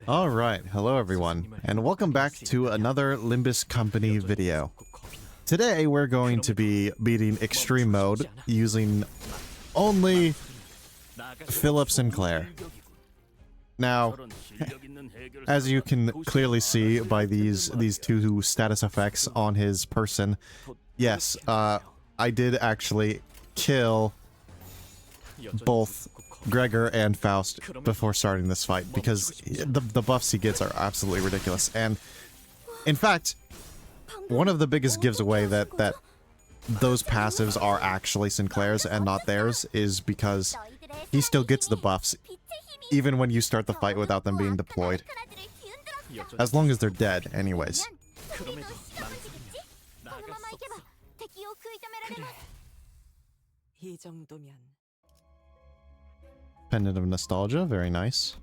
Alright, hello everyone, and welcome back to another Limbus Company video. Today we're going to be beating Extreme Mode using only Philip Sinclair. Now, as you can clearly see by these two status effects on his person, yes, I did actually kill both Gregor and Faust before starting this fight, because the buffs he gets are absolutely ridiculous. And in fact, one of the biggest gives away that those passives are actually Sinclair's and not theirs is because he still gets the buffs even when you start the fight without them being deployed. As long as they're dead, anyways. Pendant of Nostalgia, very nice.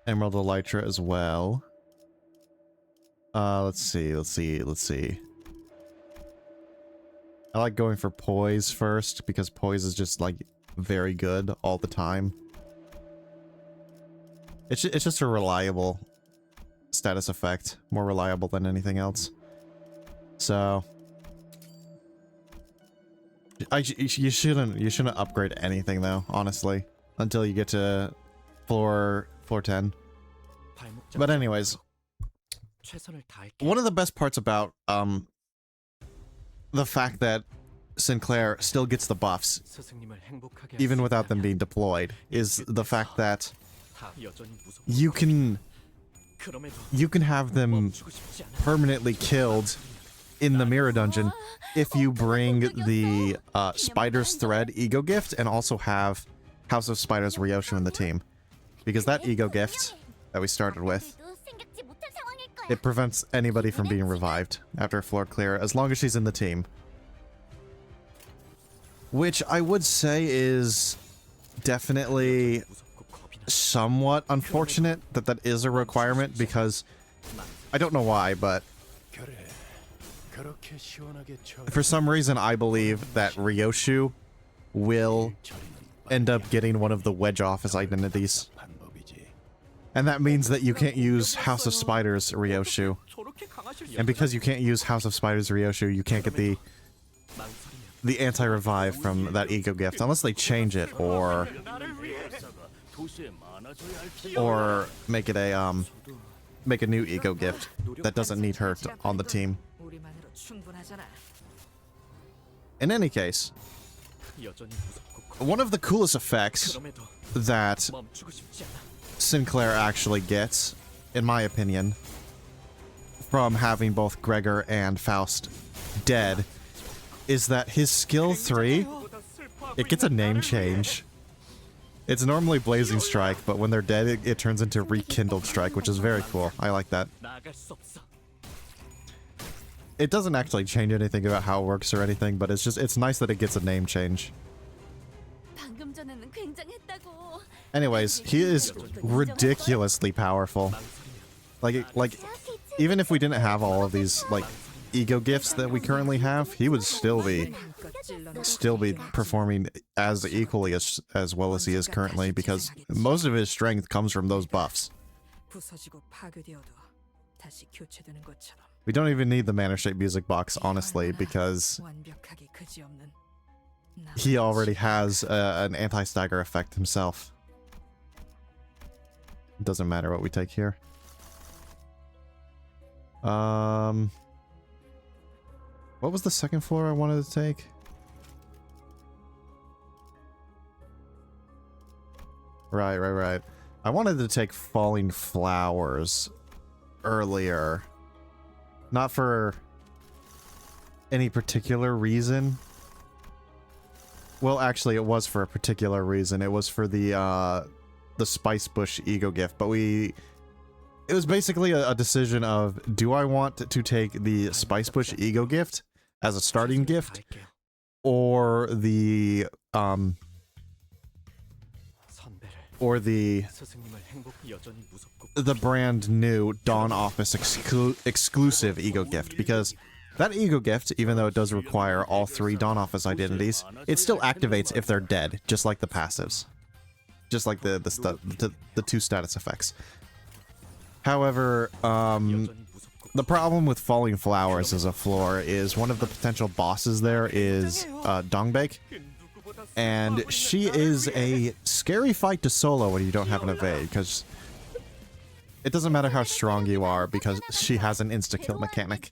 Emerald Elytra as well. Let's see. I like going for Poise first, because Poise is just, like, very good all the time. It's just a reliable status effect. More reliable than anything else. So... you shouldn't upgrade anything though, honestly, until you get to floor 10. But anyways, one of the best parts about the fact that Sinclair still gets the buffs even without them being deployed is the fact that you can have them permanently killed in the mirror dungeon if you bring the Spider's Thread Ego Gift and also have House of Spiders Ryoshu in the team. Because that Ego Gift that we started with, it prevents anybody from being revived after a floor clear as long as she's in the team. Which I would say is definitely somewhat unfortunate that is a requirement, because I don't know why, but for some reason, I believe that Ryoshu will end up getting one of the Wedge Office identities. And that means that you can't use House of Spiders Ryoshu. And because you can't use House of Spiders Ryoshu, you can't get the anti-revive from that Ego Gift. Unless they change it, or make it a, make a new Ego Gift that doesn't need her on the team. In any case, one of the coolest effects that Sinclair actually gets, in my opinion, from having both Gregor and Faust dead, is that his skill 3, it gets a name change. It's normally Blazing Strike, but when they're dead, it turns into Rekindled Strike, which is very cool. I like that. It doesn't actually change anything about how it works or anything, but it's nice that it gets a name change. Anyways, he is ridiculously powerful. Like even if we didn't have all of these like Ego Gifts that we currently have, he would still be performing as equally as well as he is currently, because most of his strength comes from those buffs. We don't even need the Mana Shape music box, honestly, because he already has an anti-stagger effect himself. It doesn't matter what we take here. What was the second floor I wanted to take? Right. I wanted to take Falling Flowers earlier. Not for any particular reason. Well, actually, it was for a particular reason. It was for the Spice Bush Ego Gift, but it was basically a decision of, do I want to take the Spice Bush Ego Gift as a starting gift, or the brand new Dawn Office exclusive Ego Gift, because that Ego Gift, even though it does require all 3 Dawn Office identities, it still activates if they're dead, just like the passives. just like the two status effects. However, the problem with Falling Flowers as a floor is one of the potential bosses there is Dongbake, and she is a scary fight to solo when you don't have an evade, because it doesn't matter how strong you are because she has an insta-kill mechanic.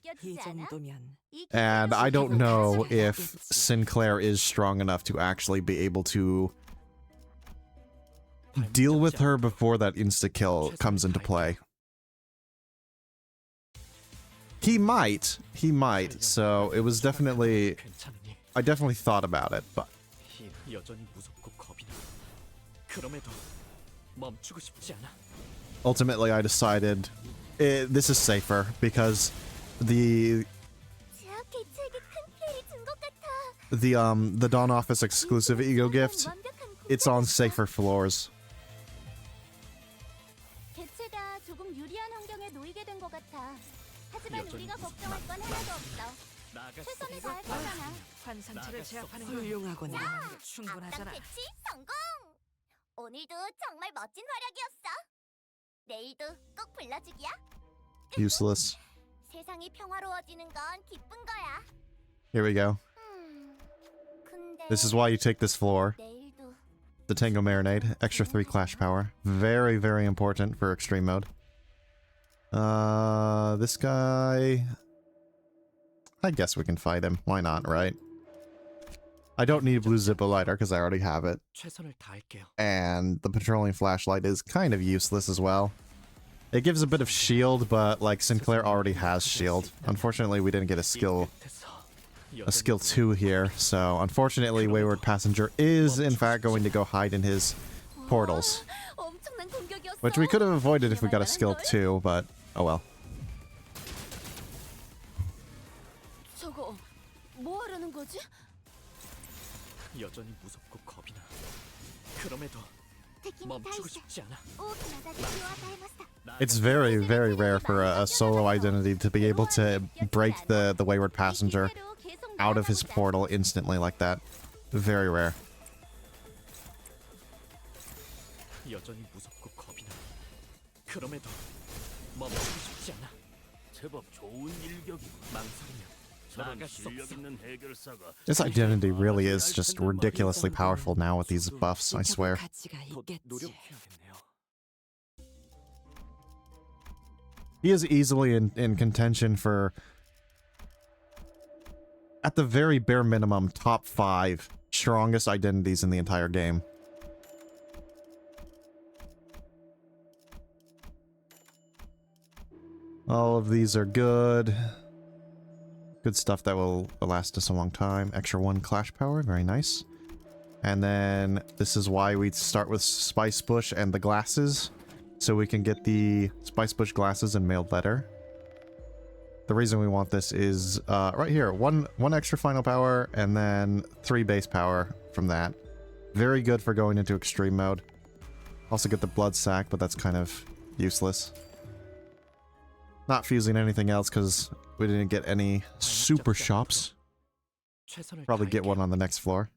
And I don't know if Sinclair is strong enough to actually be able to deal with her before that insta-kill comes into play. He might, so it was definitely... I definitely thought about it, but... Ultimately, I decided this is safer because the Dawn Office exclusive ego gift, it's on safer floors. Useless. Here we go. This is why you take this floor. The Tango Marinade, extra 3 clash power. Very, very important for extreme mode. This guy... I guess we can fight him. Why not, right? I don't need Blue Zippo Lighter because I already have it. And the Patrolling Flashlight is kind of useless as well. It gives a bit of shield, but like Sinclair already has shield. Unfortunately, we didn't get a skill 2 here, so unfortunately Wayward Passenger is in fact going to go hide in his portals. Which we could have avoided if we got a skill 2, but oh well. It's very, very rare for a solo identity to be able to break the Wayward Passenger out of his portal instantly like that. Very rare. This identity really is just ridiculously powerful now with these buffs, I swear. He is easily in contention for, at the very bare minimum, top 5 strongest identities in the entire game. All of these are good. Good stuff that will last us a long time. Extra 1 clash power, very nice. And then this is why we start with Spice Bush and the glasses, so we can get the Spice Bush glasses and mailed letter. The reason we want this is right here, one extra final power and then 3 base power from that. Very good for going into extreme mode. Also get the blood sack, but that's kind of useless. Not fusing anything else because we didn't get any super shops. Probably get one on the next floor.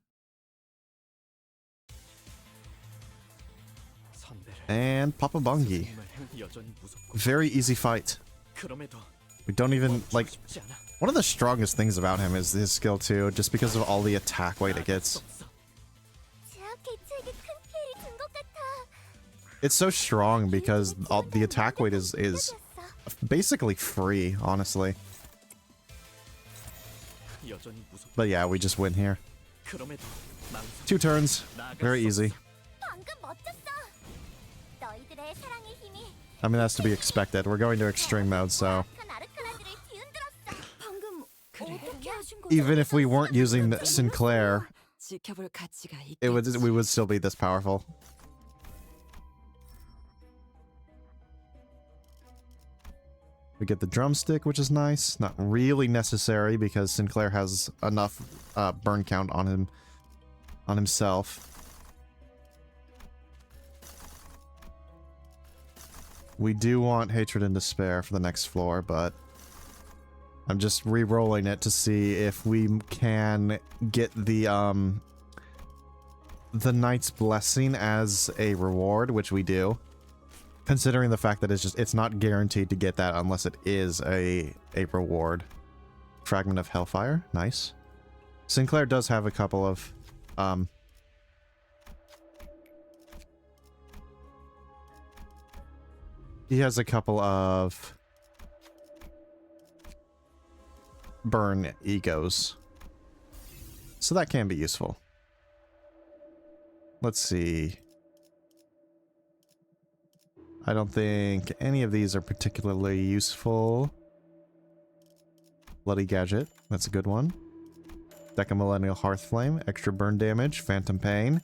And Papa Bungie. Very easy fight. We don't even, like... One of the strongest things about him is his skill 2, just because of all the attack weight it gets. It's so strong because all the attack weight is basically free, honestly. But yeah, we just win here. 2 turns. Very easy. I mean, that's to be expected. We're going to extreme mode, so... Even if we weren't using Sinclair, we would still be this powerful. We get the drumstick, which is nice. Not really necessary because Sinclair has enough burn count on himself. We do want Hatred and Despair for the next floor, but I'm just re-rolling it to see if we can get the the Knight's Blessing as a reward, which we do. Considering the fact that it's not guaranteed to get that unless it is a reward. Fragment of Hellfire, nice. Sinclair does have a couple of he has a couple of burn egos. So that can be useful. Let's see. I don't think any of these are particularly useful. Bloody Gadget, that's a good one. Decamillennial Hearthflame, extra burn damage, Phantom Pain.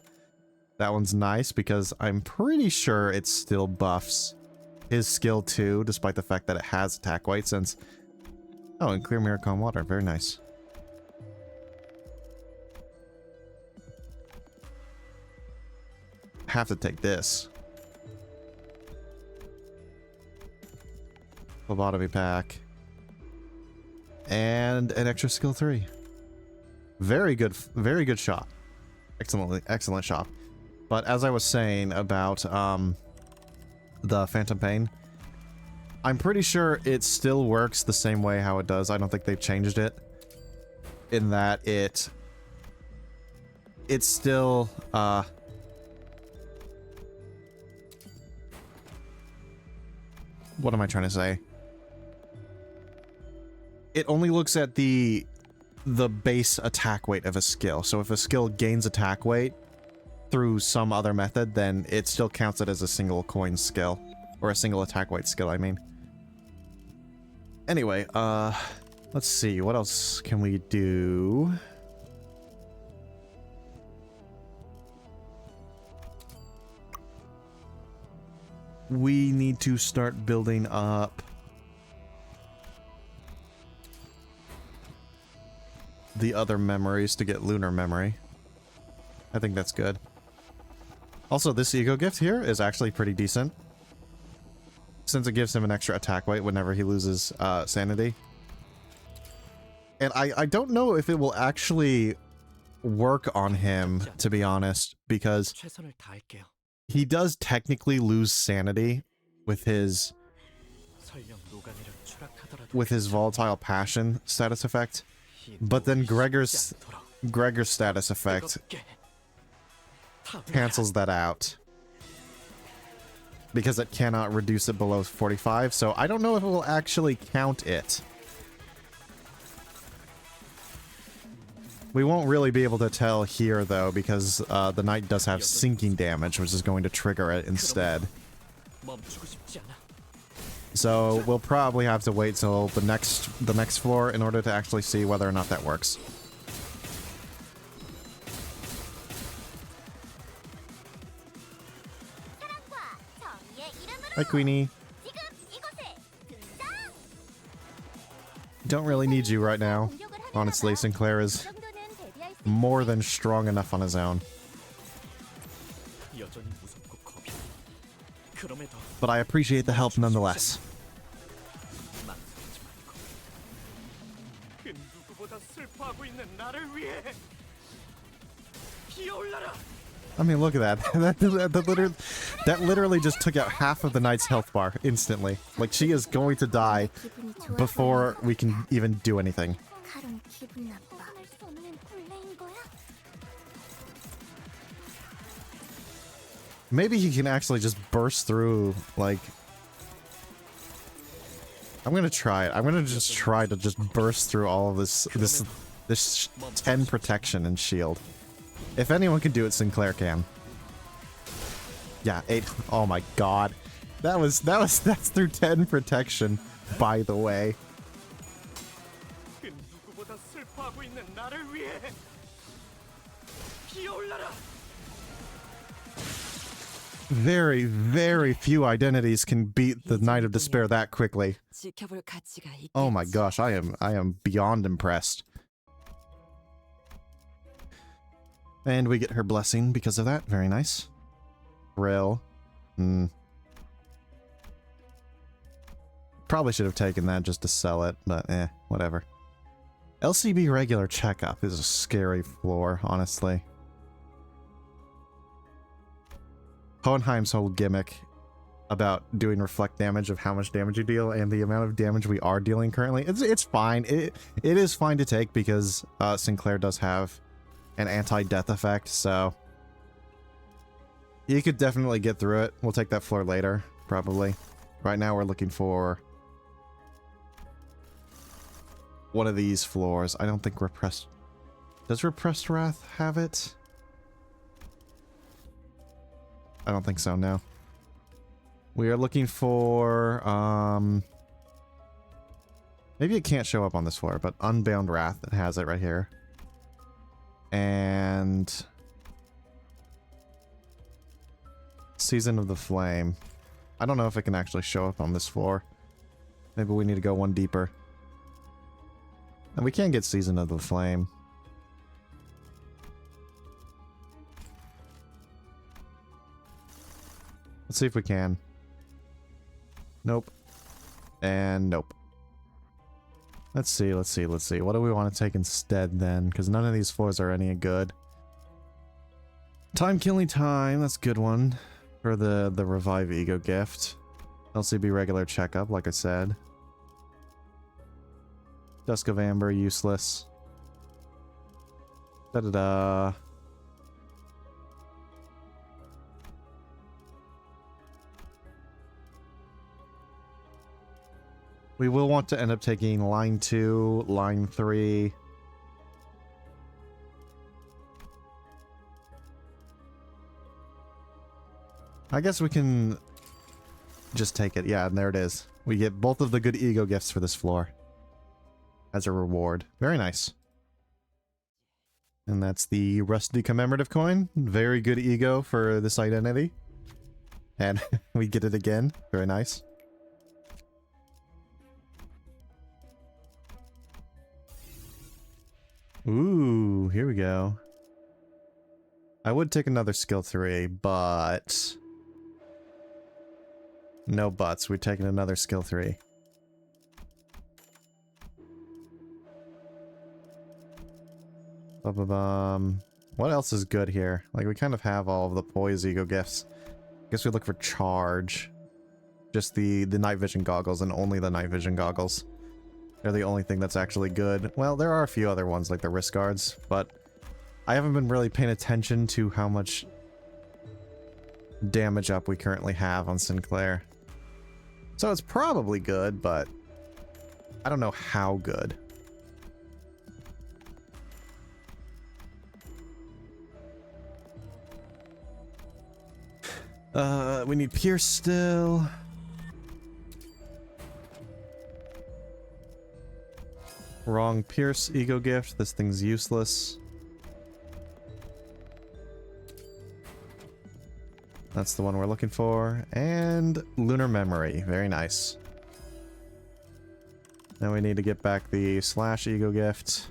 That one's nice because I'm pretty sure it still buffs his skill too, despite the fact that it has attack weight since... Oh, and Clear Mirror Calm Water, very nice. Have to take this. Lobotomy pack. And an extra skill 3. Very good shot. Excellent shot. But as I was saying about the Phantom Pain, I'm pretty sure it still works the same way how it does. I don't think they've changed it. In that it's still what am I trying to say? It only looks at the base attack weight of a skill. So if a skill gains attack weight through some other method, then it still counts it as a single coin skill. Or a single attack weight skill, I mean. Anyway, let's see. What else can we do? We need to start building up the other memories to get lunar memory. I think that's good. Also, this ego gift here is actually pretty decent, since it gives him an extra attack weight whenever he loses sanity. And I don't know if it will actually work on him, to be honest, because he does technically lose sanity with his volatile passion status effect. But then Gregor's status effect cancels that out because it cannot reduce it below 45, so I don't know if it will actually count it. We won't really be able to tell here though, because the knight does have sinking damage, which is going to trigger it instead. So we'll probably have to wait till the next floor in order to actually see whether or not that works. Hi, Queenie. Don't really need you right now. Honestly, Sinclair is more than strong enough on his own. But I appreciate the help nonetheless. I mean, look at that. that literally just took out half of the knight's health bar instantly. Like, she is going to die before we can even do anything. Maybe he can actually just burst through, like... I'm gonna try it. I'm gonna just try to just burst through all of this 10 protection and shield. If anyone can do it, Sinclair can. Yeah, 8. Oh my god. That's through 10 protection, by the way. Very, very few identities can beat the Knight of Despair that quickly. Oh my gosh, I am beyond impressed. And we get her blessing because of that. Very nice. Rail. Probably should have taken that just to sell it, but whatever. LCB regular checkup is a scary floor, honestly. Hohenheim's whole gimmick about doing reflect damage of how much damage you deal and the amount of damage we are dealing currently. It's fine. It is fine to take because Sinclair does have an anti-death effect, so you could definitely get through it. We'll take that floor later, probably. Right now we're looking for one of these floors. I don't think Repressed... Does Repressed Wrath have it? I don't think so, no. We are looking for, maybe it can't show up on this floor, but Unbound Wrath, it has it right here. And... Season of the Flame. I don't know if it can actually show up on this floor. Maybe we need to go one deeper. And we can get Season of the Flame. Let's see if we can. Nope. And nope. Let's see. What do we want to take instead then? Because none of these floors are any good. Time Killing Time, that's a good one. For the Revive Ego gift. LCB regular checkup, like I said. Dusk of Amber, useless. Da-da-da. We will want to end up taking line 2, line 3. I guess we can just take it. Yeah, and there it is. We get both of the good ego gifts for this floor as a reward. Very nice. And that's the Rusty Commemorative Coin. Very good ego for this identity. And we get it again. Very nice. Ooh, here we go. I would take another skill 3, but... No buts. We're taking another skill 3. Ba-ba-bum. What else is good here? Like, we kind of have all of the Poise Ego gifts. I guess we look for Charge. Just the night vision goggles and only the night vision goggles. They're the only thing that's actually good. Well, there are a few other ones like the wrist guards, but I haven't been really paying attention to how much damage up we currently have on Sinclair. So it's probably good, but I don't know how good. We need Pierce still. Wrong Pierce ego gift. This thing's useless. That's the one we're looking for. And Lunar Memory. Very nice. Now we need to get back the Slash ego gift.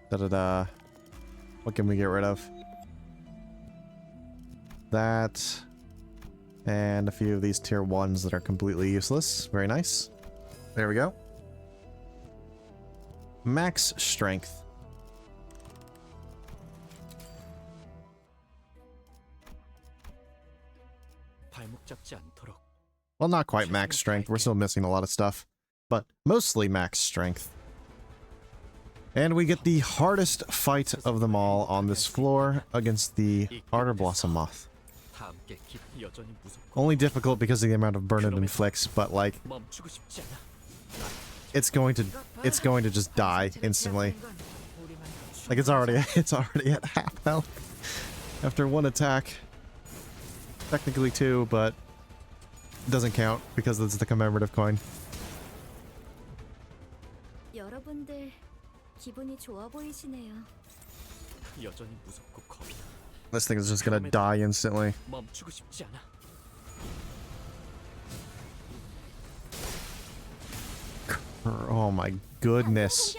Da-da-da. What can we get rid of? That. And a few of these tier 1s that are completely useless. Very nice. There we go. Max Strength. Well, not quite max strength. We're still missing a lot of stuff. But mostly max strength. And we get the hardest fight of them all on this floor against the Ardor Blossom Moth. Only difficult because of the amount of burn it inflicts, but like it's going to just die instantly. Like it's already at half health after one attack. Technically 2, but doesn't count because it's the commemorative coin. This thing is just gonna die instantly. Oh my goodness.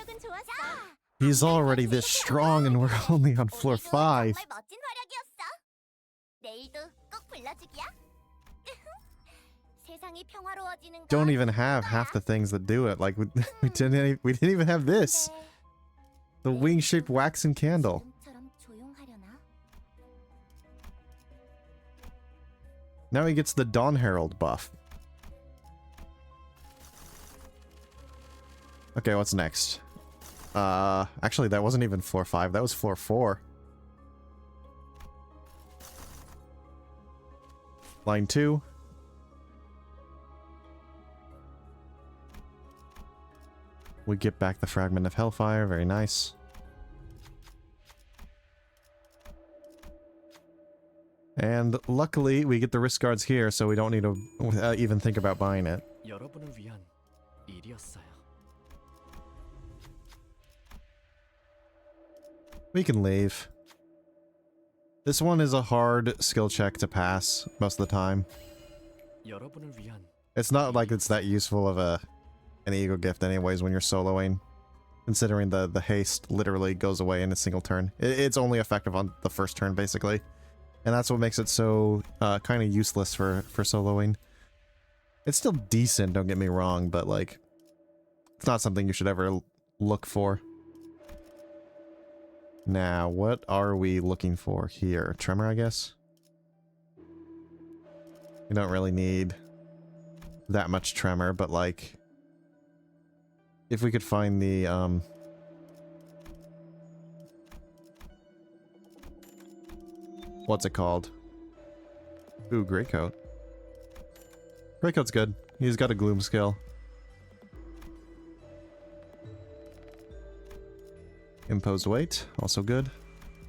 He's already this strong and we're only on floor 5. Don't even have half the things that do it. Like we didn't even have this. The wing-shaped waxen candle. Now he gets the Dawn Herald buff. Okay, what's next? Actually, that wasn't even floor 5. That was floor 4. Line 2. We get back the Fragment of Hellfire. Very nice. And luckily, we get the wrist guards here, so we don't need to even think about buying it. We can leave. This one is a hard skill check to pass most of the time. It's not like it's that useful of an ego gift anyways when you're soloing, considering the haste literally goes away in a single turn. It's only effective on the first turn, basically. And that's what makes it so kind of useless for soloing. It's still decent, don't get me wrong, but like, it's not something you should ever look for. Now, what are we looking for here? Tremor, I guess? You don't really need that much tremor, but like, if we could find the, what's it called? Ooh, Greycoat. Greycoat's good. He's got a Gloom skill. Imposed Weight, also good.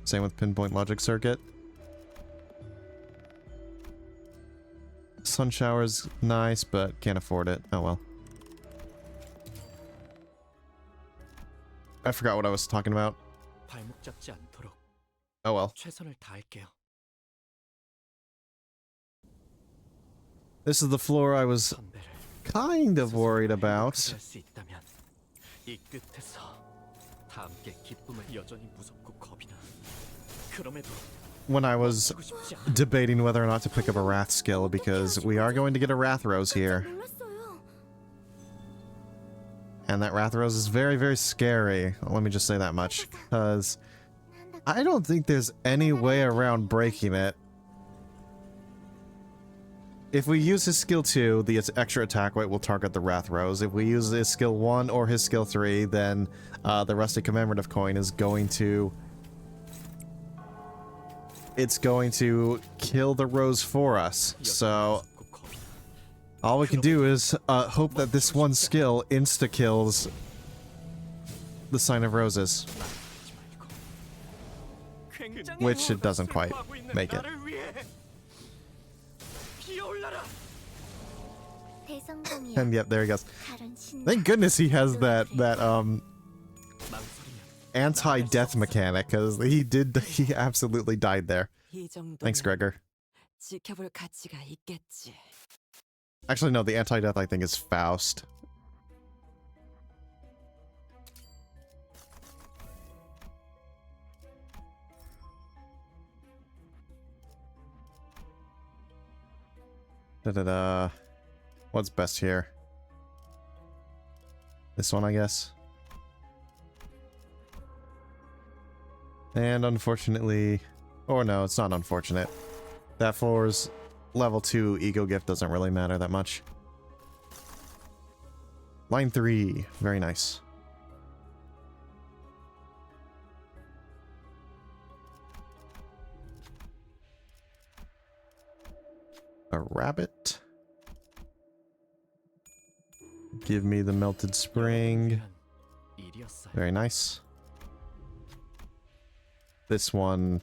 Same with Pinpoint Logic Circuit. Sun Shower's nice, but can't afford it. Oh well. I forgot what I was talking about. Oh well. This is the floor I was kind of worried about. When I was debating whether or not to pick up a Wrath skill, because we are going to get a Wrath Rose here. And that Wrath Rose is very, very scary. Let me just say that much, because I don't think there's any way around breaking it. If we use his skill 2, the extra attack weight will target the Wrath Rose. If we use his skill 1 or his skill 3, then the Rusty Commemorative Coin is going to... It's going to kill the rose for us. So, all we can do is hope that this one skill insta-kills the Sign of Roses. Which it doesn't quite make it. And yep, there he goes. Thank goodness he has that anti-death mechanic, because he absolutely died there. Thanks, Gregor. Actually, no, the anti-death I think is Faust. Da-da-da. What's best here? This one, I guess. And unfortunately... Or no, it's not unfortunate. That floor's level 2 ego gift doesn't really matter that much. Line 3. Very nice. A rabbit. Give me the melted spring. Very nice. This one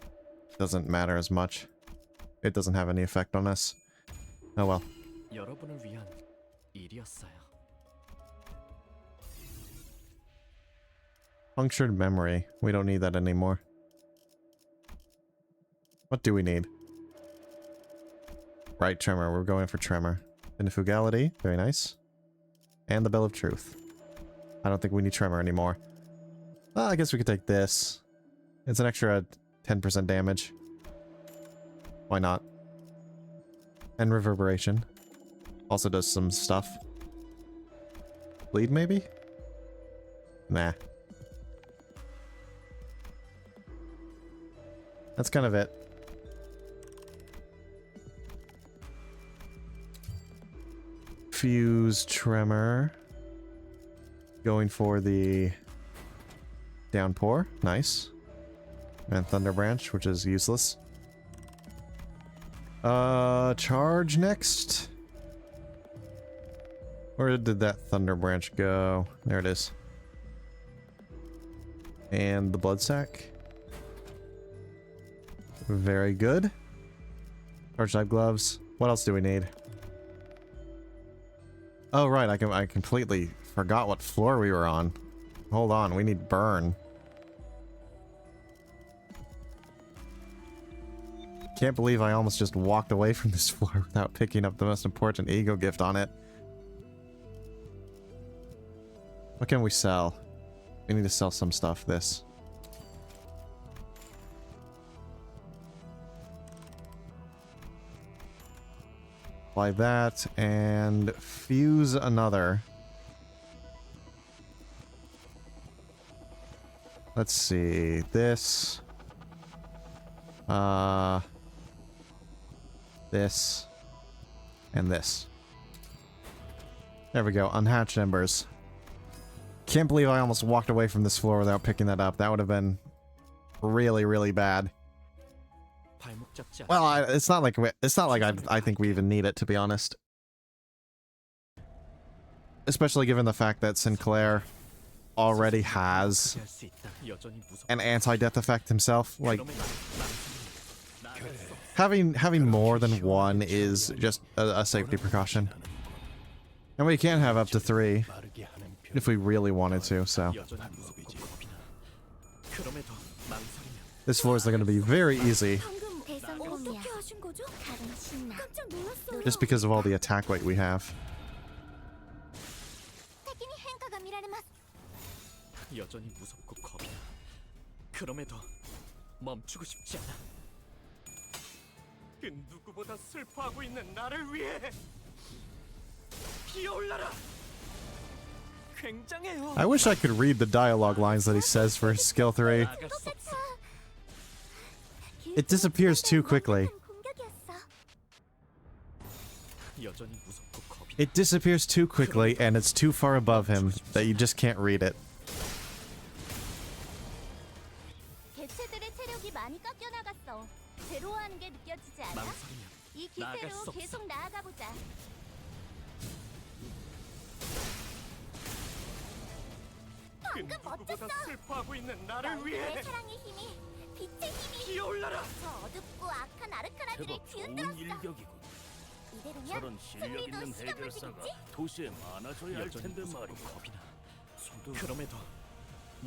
doesn't matter as much. It doesn't have any effect on us. Oh well. Punctured memory. We don't need that anymore. What do we need? Right, Tremor. We're going for Tremor. Infugility. Very nice. And the Bell of Truth. I don't think we need Tremor anymore. Well, I guess we could take this. It's an extra 10% damage. Why not? And Reverberation. Also does some stuff. Bleed, maybe? Nah. That's kind of it. fuse tremor. Going for the downpour. Nice. And thunder branch, which is useless. Charge next. Where did that thunder branch go? There it is. And the blood sac. Very good. Charge type gloves. What else do we need? Oh right, I completely forgot what floor we were on. Hold on, we need burn. Can't believe I almost just walked away from this floor without picking up the most important ego gift on it. What can we sell? We need to sell some stuff. This. Apply that and fuse another. Let's see. This. This. And this. There we go. Unhatched embers. Can't believe I almost walked away from this floor without picking that up. That would have been really, really bad. Well, it's not like I think we even need it, to be honest. Especially given the fact that Sinclair already has an anti-death effect himself. Like, having more than one is just a safety precaution. And we can have up to 3 if we really wanted to, so. This floor is going to be very easy. Just because of all the attack weight we have. I wish I could read the dialogue lines that he says for his skill 3. It disappears too quickly. It disappears too quickly, and it's too far above him that you just can't read it.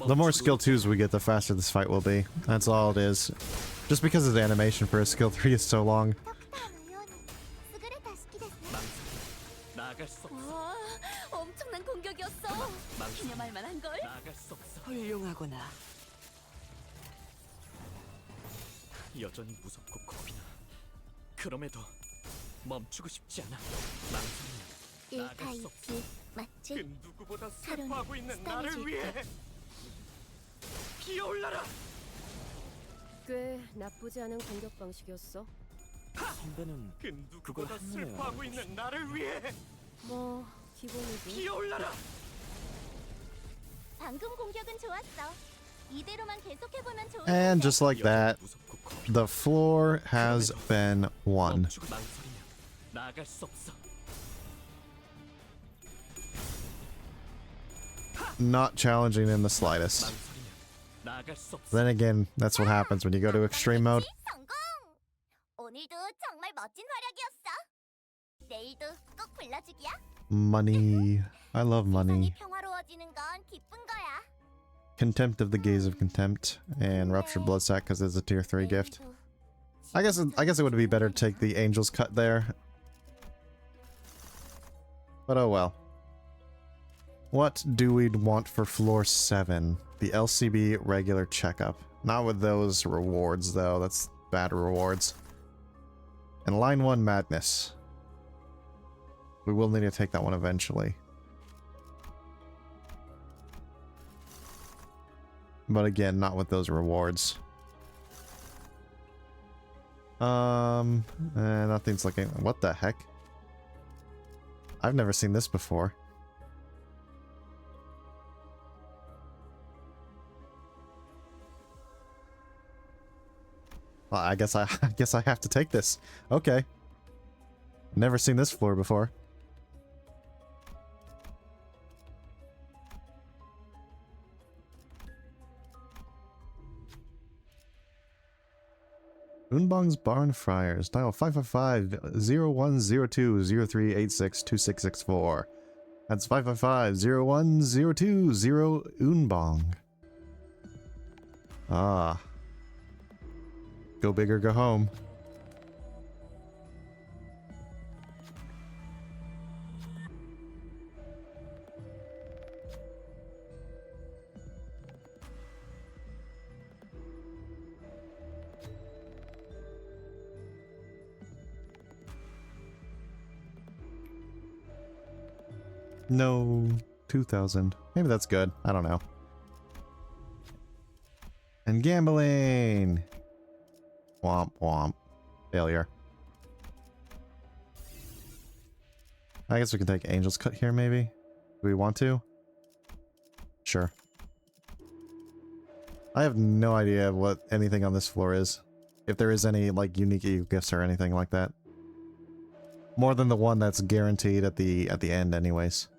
The more skill 2s we get, the faster this fight will be. That's all it is. Just because his animation for his skill 3 is so long. 꽤 나쁘지 않은 공격 방식이었어. 선배는 그걸 하고 있는 나를 위해 뭐 기본이지. 피어올라라. 방금 공격은 좋았어. 이대로만 계속해 보면 좋을 And just like that, the floor has been won. 나갈 수 없어. Not challenging in the slightest. Then again, that's what happens when you go to extreme mode. 성공! 오늘도 정말 멋진 활약이었어. 내일도 꼭 불러주기야. Money. I love money. 평화로워지는 건 기쁜 거야. Contempt of the Gaze of Contempt and Ruptured Blood Sac because it's a tier 3 gift. I guess it would be better to take the Angel's Cut there. But oh well. What do we want for floor 7? The LCB regular checkup. Not with those rewards though, that's bad rewards. And line 1 madness. We will need to take that one eventually. But again, not with those rewards. Nothing's looking... What the heck? I've never seen this before. Well, I guess I have to take this. Okay. Never seen this floor before. Unbong's Barn Friars. Dial 555-0102-0386-2664. That's 555-0102-0 Unbong. Ah. Go big or go home. No, 2,000. Maybe that's good. I don't know. And gambling. Womp womp. Failure. I guess we can take Angel's Cut here, maybe? Do we want to? Sure. I have no idea what anything on this floor is. If there is any, like, unique gifts or anything like that. More than the one that's guaranteed at the end, anyways.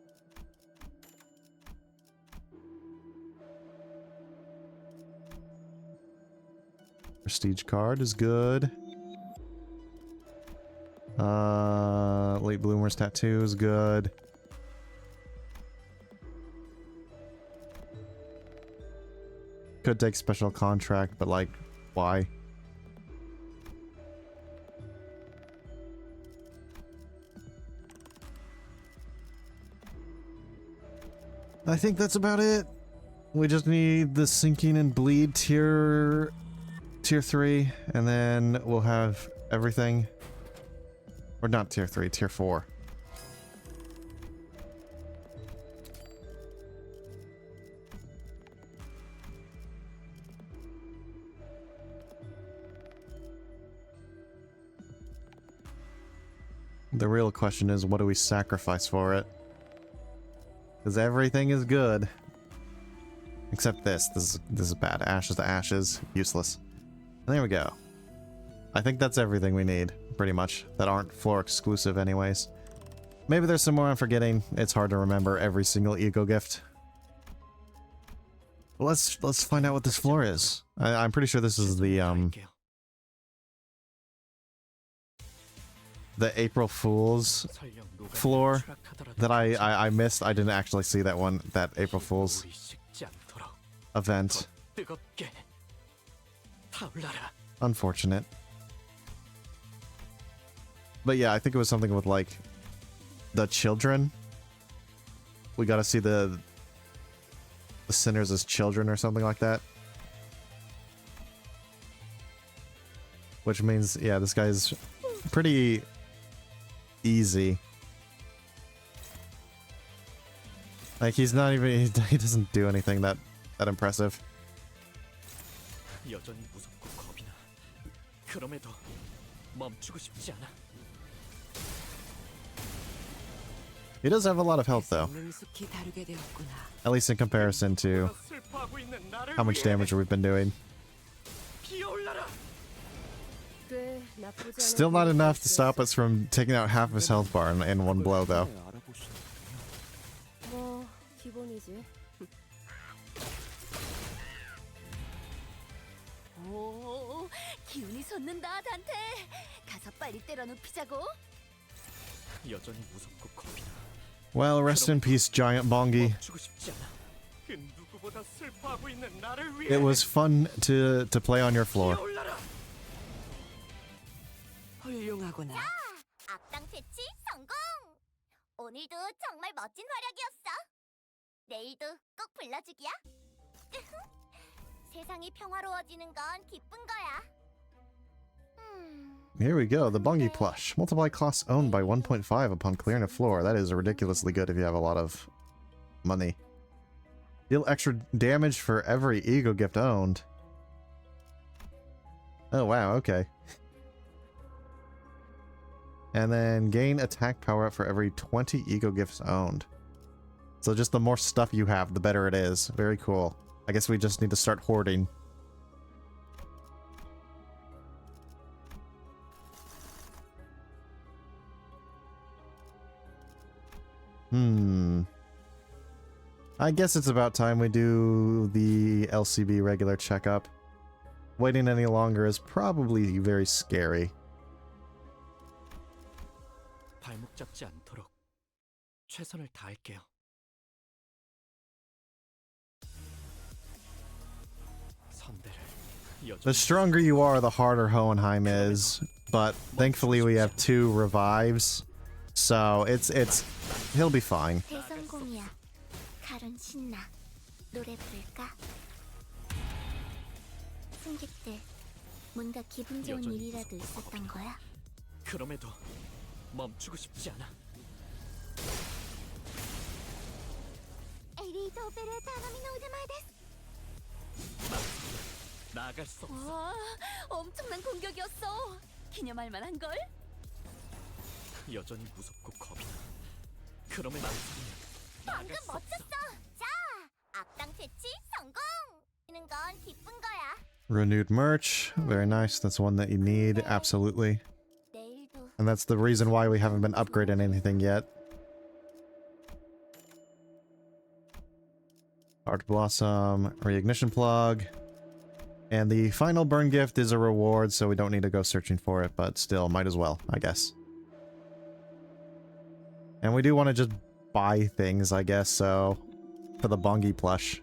Prestige card is good. Late Bloomer's tattoo is good. Could take special contract, but like, why? I think that's about it. We just need the Sinking and Bleed tier 3, and then we'll have everything. Or not tier 3, tier 4. The real question is, what do we sacrifice for it? Because everything is good. Except this. This is bad. Ashes to ashes. Useless. And there we go. I think that's everything we need, pretty much. That aren't floor exclusive anyways. Maybe there's some more I'm forgetting. It's hard to remember every single ego gift. Let's find out what this floor is. I'm pretty sure this is the April Fool's floor that I missed. I didn't actually see that one, that April Fool's event. Unfortunate. But yeah, I think it was something with like the children. We gotta see the sinners as children or something like that. Which means, yeah, this guy's pretty easy. Like, he's not even, he doesn't do anything that impressive. He does have a lot of health, though. At least in comparison to how much damage we've been doing. Still not enough to stop us from taking out half of his health bar in one blow, though. Well, rest in peace, Giant Bongi. It was fun to play on your floor. 악당 퇴치 성공! 오늘도 정말 멋진 활약이었어. 내일도 꼭 불러주기야. 세상이 평화로워지는 건 기쁜 거야. Here we go, the Bongi plush. Multiply costs owned by 1.5 upon clearing a floor. That is ridiculously good if you have a lot of money. Deal extra damage for every ego gift owned. Oh wow, okay. And then gain attack power up for every 20 ego gifts owned. So just the more stuff you have, the better it is. Very cool. I guess we just need to start hoarding. I guess it's about time we do the LCB regular checkup. Waiting any longer is probably very scary. 발목 잡지 않도록 최선을 다할게요. The stronger you are, the harder Hohenheim is. But thankfully we have 2 revives. So he'll be fine. 대성공이야. 가론 신나. 노래 부를까? 승객 때 뭔가 기분 좋은 일이라도 있었던 거야? 그럼에도 멈추고 싶지 않아. 에리도 오페르 타가미노 우드마이 데스. 나갈 수 없어. 와, 엄청난 공격이었어. 기념할 만한 걸? 여전히 무섭고 겁이 나. 그럼에도 방금 멋졌어. 자, 악당 퇴치 성공. 이는 건 기쁜 거야. Renewed merch. Very nice. That's one that you need. Absolutely. 내일도 And that's the reason why we haven't been upgrading anything yet. Art Blossom, Reignition Plug. And the final burn gift is a reward, so we don't need to go searching for it, but still, might as well, I guess. And we do want to just buy things, I guess, so... for the Bongi plush.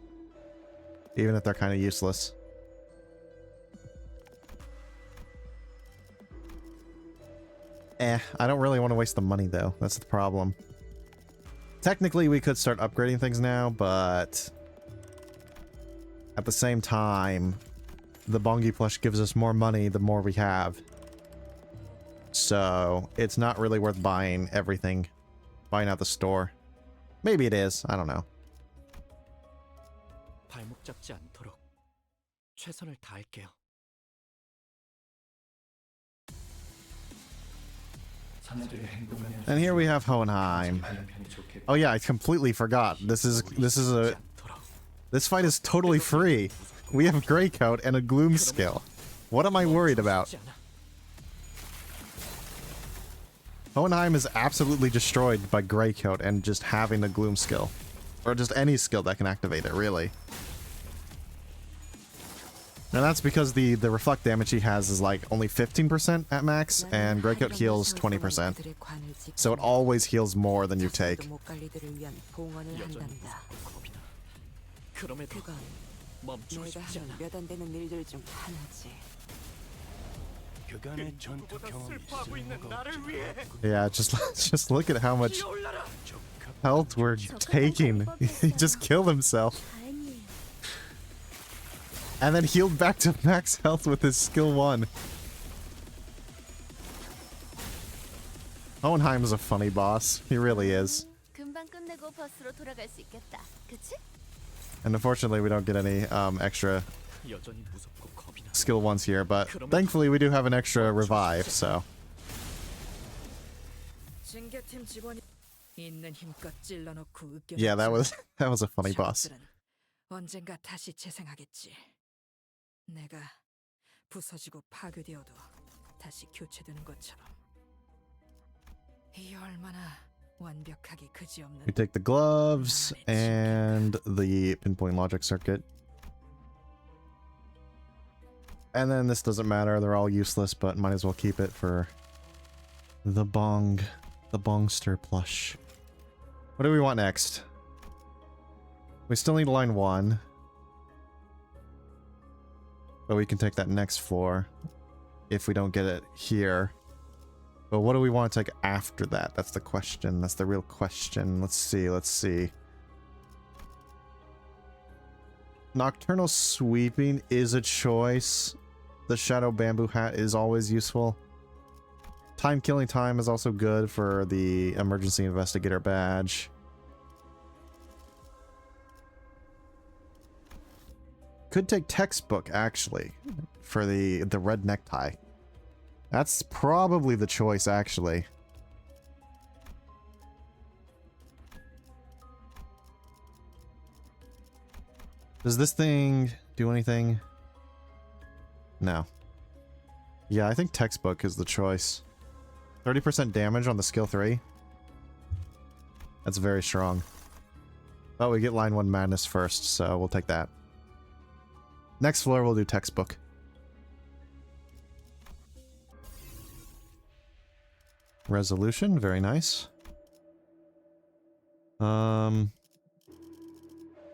Even if they're kind of useless. I don't really want to waste the money, though. That's the problem. Technically, we could start upgrading things now, but... at the same time... the Bongi plush gives us more money the more we have. So, it's not really worth buying everything. Buying out the store. Maybe it is, I don't know. 발목 잡지 않도록 최선을 다할게요. And here we have Hohenheim. Oh yeah, I completely forgot. This fight is totally free. We have Greycoat and a Gloom skill. What am I worried about? Hohenheim is absolutely destroyed by Greycoat and just having a Gloom skill. Or just any skill that can activate it, really. And that's because the reflect damage he has is like only 15% at max, and Greycoat heals 20%. So it always heals more than you take. 그럼에도 멈추고 싶지 않아. Yeah, just look at how much health we're taking. He just killed himself. And then healed back to max health with his skill 1. Hohenheim is a funny boss. He really is. 금방 끝내고 버스로 돌아갈 수 있겠다. 그치? And unfortunately we don't get any extra 여전히 무섭고 겁이 나. skill 1s here, but thankfully we do have an extra revive, so. Yeah, that was a funny boss. 언젠가 다시 재생하겠지. 내가 부서지고 파괴되어도 다시 교체되는 것처럼. 이 얼마나 완벽하게 그지없는. We take the gloves and the pinpoint logic circuit. And then this doesn't matter, they're all useless, but might as well keep it for the Bongster plush. What do we want next? We still need line 1. But we can take that next floor if we don't get it here. But what do we want to take after that? That's the question. That's the real question. Let's see. Nocturnal Sweeping is a choice. The Shadow Bamboo Hat is always useful. Time Killing Time is also good for the Emergency Investigator badge. Could take Textbook, actually, for the red necktie. That's probably the choice, actually. Does this thing do anything? No. Yeah, I think textbook is the choice. 30% damage on the skill 3. That's very strong. But we get line 1 madness first, so we'll take that. Next floor we'll do textbook. Resolution, very nice.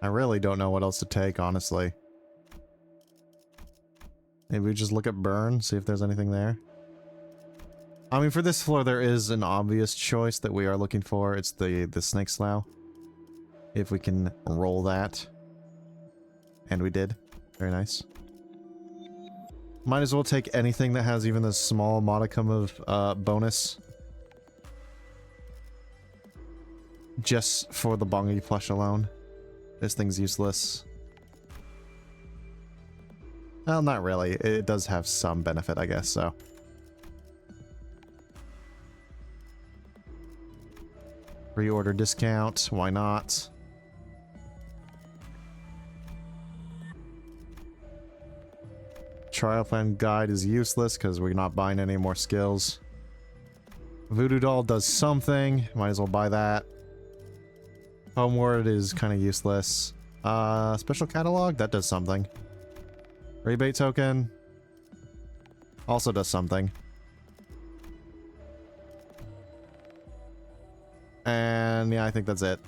I really don't know what else to take, honestly. Maybe we just look at burn, see if there's anything there. I mean, for this floor, there is an obvious choice that we are looking for. It's the snake slough. If we can roll that. And we did. Very nice. Might as well take anything that has even a small modicum of bonus. Just for the Bongi plush alone. This thing's useless. Well, not really. It does have some benefit, I guess, so. Reorder discount, why not? Trial plan guide is useless because we're not buying any more skills. Voodoo doll does something, might as well buy that. Homeward is kind of useless. Special catalog, that does something. Rebate token also does something. And yeah, I think that's it.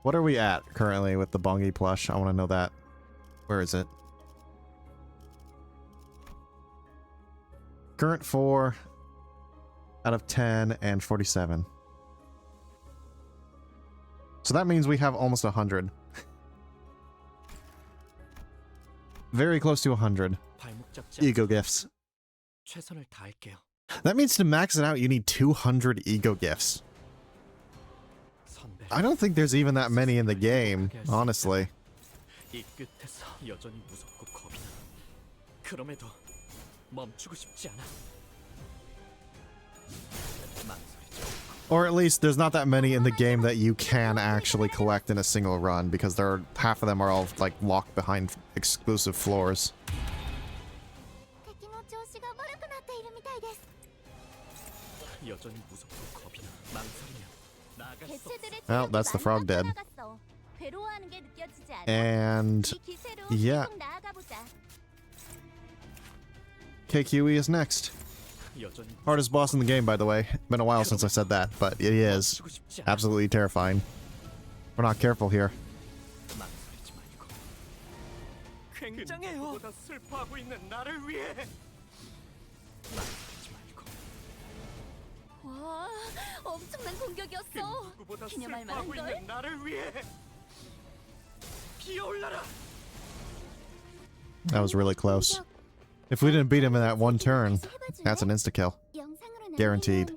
What are we at currently with the Bongi plush? I want to know that. Where is it? Current 4 out of 10 and 47. So that means we have almost 100. Very close to 100. Ego gifts. 최선을 다할게요. That means to max it out, you need 200 ego gifts. I don't think there's even that many in the game, honestly. 이 끝에서 여전히 무섭고 겁이 나. 그럼에도 멈추고 싶지 않아. Or at least there's not that many in the game that you can actually collect in a single run, because there are, half of them are all like locked behind exclusive floors. 여전히 무섭고 겁이 나. 망설이면 Well, that's the frog dead. And yeah. KQE is next. Hardest boss in the game, by the way. Been a while since I said that, but it is absolutely terrifying. We're not careful here. 굉장해요. 슬퍼하고 있는 나를 위해. 와, 엄청난 공격이었어. 기념할 만한 걸. 나를 위해. 피어올라라. That was really close. If we didn't beat him in that one turn, that's an insta-kill. Guaranteed.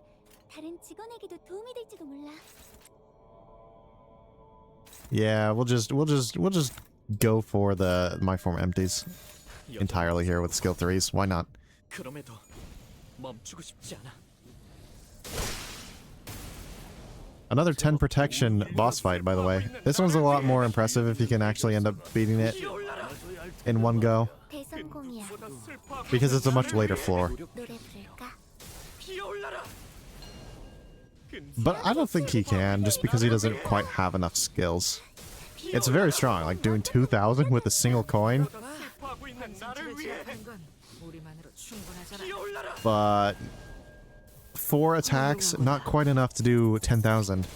Yeah, we'll just go for the my form empties entirely here with skill 3s. Why not? 그럼에도 멈추고 싶지 않아. Another 10 protection boss fight, by the way. This one's a lot more impressive if you can actually end up beating it in one go. Because it's a much later floor. But I don't think he can, just because he doesn't quite have enough skills. It's very strong, like doing 2,000 with a single coin. But 4 attacks, not quite enough to do 10,000.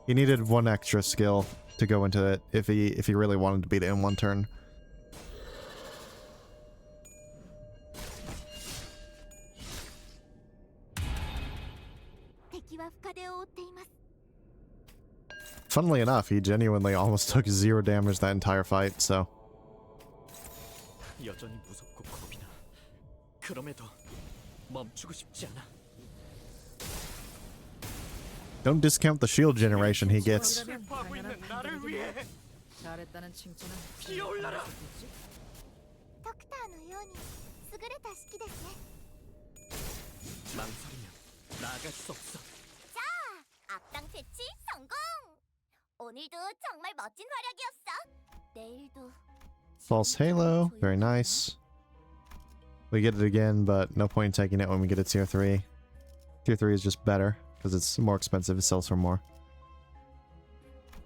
He needed 1 extra skill to go into it if he really wanted to beat it in one turn. Funnily enough, he genuinely almost took 0 damage that entire fight, so. 여전히 무섭고 겁이 나. 그럼에도 멈추고 싶지 않아. Don't discount the shield generation he gets. 패치 성공. 오늘도 정말 멋진 활약이었어. 내일도 False Halo. Very nice. We get it again, but no point in taking it when we get a tier 3. Tier 3 is just better, because it's more expensive. It sells for more.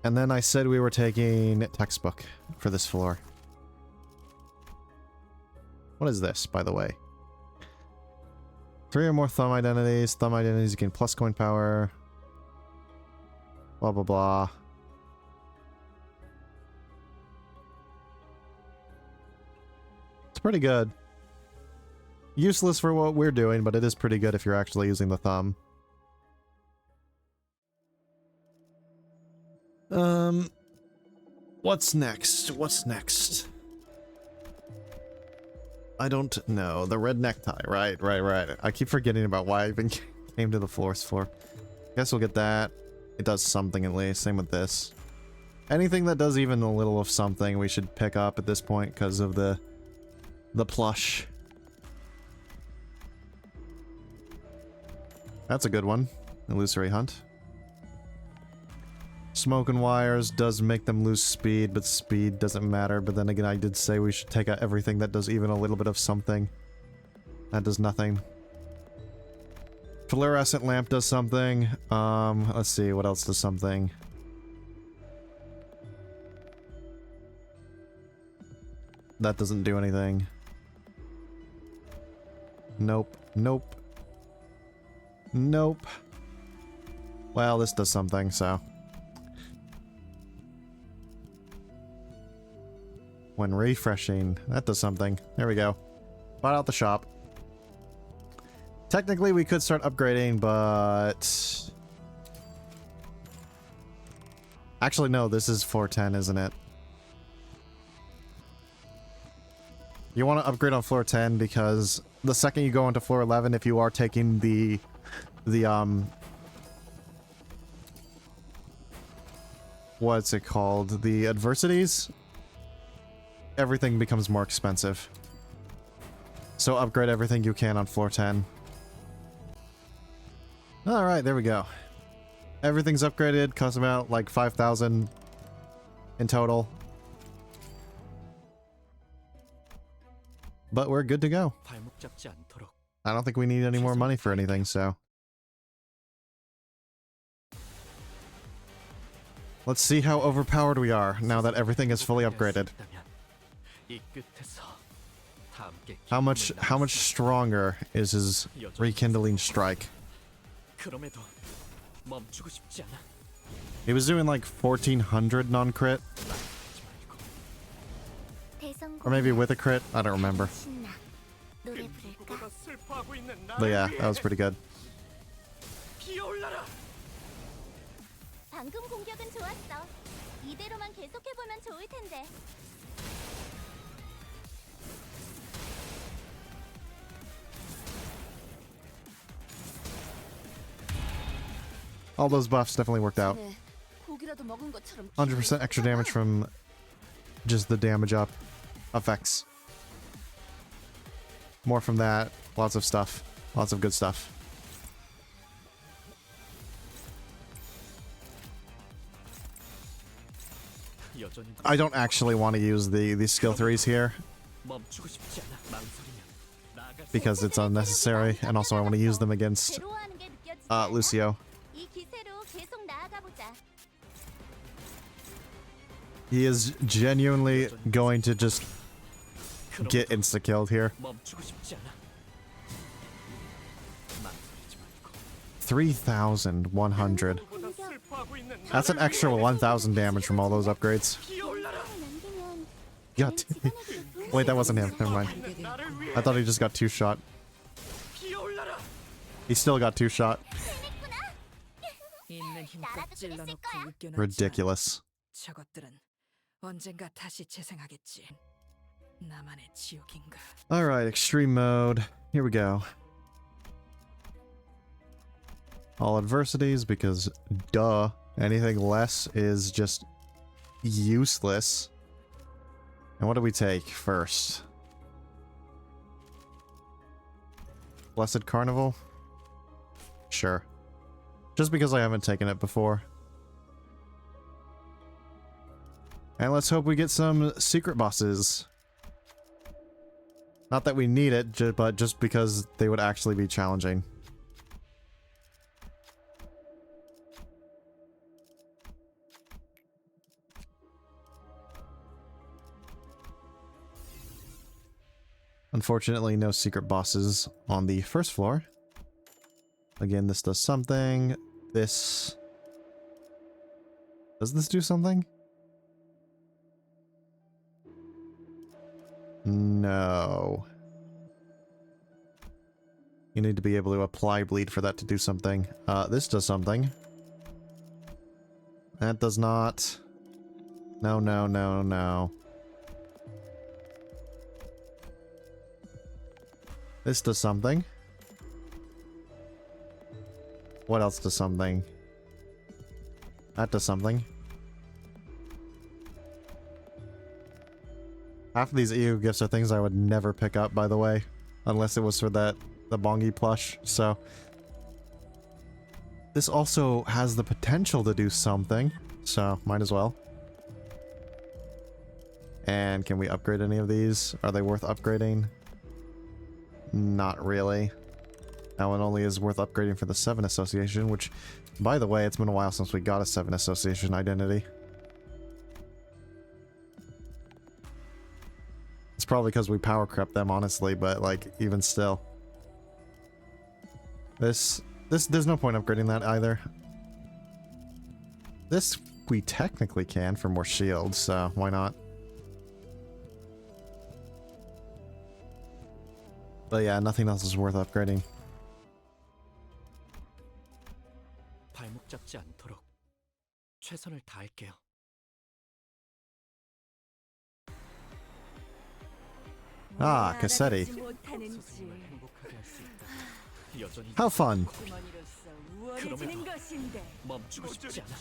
And then I said we were taking textbook for this floor. What is this, by the way? 3 or more thumb identities. Thumb identities gain plus coin power. Blah, blah, blah. It's pretty good. Useless for what we're doing, but it is pretty good if you're actually using the thumb. What's next? What's next? I don't know. The red necktie. Right. I keep forgetting about why I even came to the floor. Guess we'll get that. It does something at least. Same with this. Anything that does even a little of something we should pick up at this point because of the plush. That's a good one. Illusory Hunt. Smoke and wires does make them lose speed, but speed doesn't matter. But then again, I did say we should take out everything that does even a little bit of something. That does nothing. Fluorescent lamp does something. Let's see, what else does something? That doesn't do anything. Nope. Well, this does something, so. When refreshing, that does something. There we go. Bought out the shop. Technically, we could start upgrading, but... Actually, no, this is 410, isn't it? You want to upgrade on floor 10 because the second you go into floor 11, if you are taking the what's it called? The adversities? Everything becomes more expensive. So upgrade everything you can on floor 10. Alright, there we go. Everything's upgraded, costs about like 5,000 in total. But we're good to go. 발목 잡지 않도록. I don't think we need any more money for anything, so. Let's see how overpowered we are now that everything is fully upgraded. 이 끝에서 다 함께 How much stronger is his rekindling strike? 그럼에도 멈추고 싶지 않아. He was doing like 1400 non-crit. Or maybe with a crit? I don't remember. 신나. 노래 부를까? 슬퍼하고 있는 But 나를 yeah, 위해 that was pretty good. 피어올라라. 방금 공격은 좋았어. 이대로만 계속해보면 좋을 텐데. All those buffs definitely worked out. 고기라도 먹은 것처럼 100% extra damage from just the damage up effects. More from that. Lots of stuff. Lots of good stuff. 여전히 I don't actually want to use the skill 3s here 멈추고 싶지 않아. 망설이면 나아갈 because it's unnecessary, and also I want to use them against 괴로워하는 게 느껴지지 않아? Lucio. 이 기세로 계속 나아가 보자. He is genuinely going to just get insta-killed here. 멈추고 싶지 않아. 망설이지 말고. 3,100. 보다 슬퍼하고 있는 That's an extra 1,000 damage from all those upgrades. 피어올라라. 남기면 Got Wait, that wasn't him. Never mind. 나를 위해 I thought he just got 2-shot. 피어올라라. He still got 2-shot. 있는 힘껏 찔러놓고 웃겨놨지만 Ridiculous. 저것들은 언젠가 다시 재생하겠지. 나만의 지옥인가? Alright, extreme mode. Here we go. All adversities, because duh. Anything less is just useless. And what do we take first? Blessed Carnival? Sure. Just because I haven't taken it before. And let's hope we get some secret bosses. Not that we need it, but just because they would actually be challenging. Unfortunately, no secret bosses on the first floor. Again, this does something. This... Does this do something? No. You need to be able to apply bleed for that to do something. This does something. That does not. No, no, no, no. This does something. What else does something? That does something. Half of these EU gifts are things I would never pick up, by the way. Unless it was for the Bongi plush, so... This also has the potential to do something, so might as well. And can we upgrade any of these? Are they worth upgrading? Not really. That one only is worth upgrading for the 7 Association, which, by the way, it's been a while since we got a 7 Association identity. It's probably because we power crept them, honestly, but, like, even still. There's no point upgrading that either. This we technically can for more shields, so why not? But yeah, nothing else is worth upgrading. 발목 잡지 않도록 최선을 다할게요. Ah, Cassetti. 행복하게 할 수 있다. 여전히 How fun. 멈추고 싶지 않아.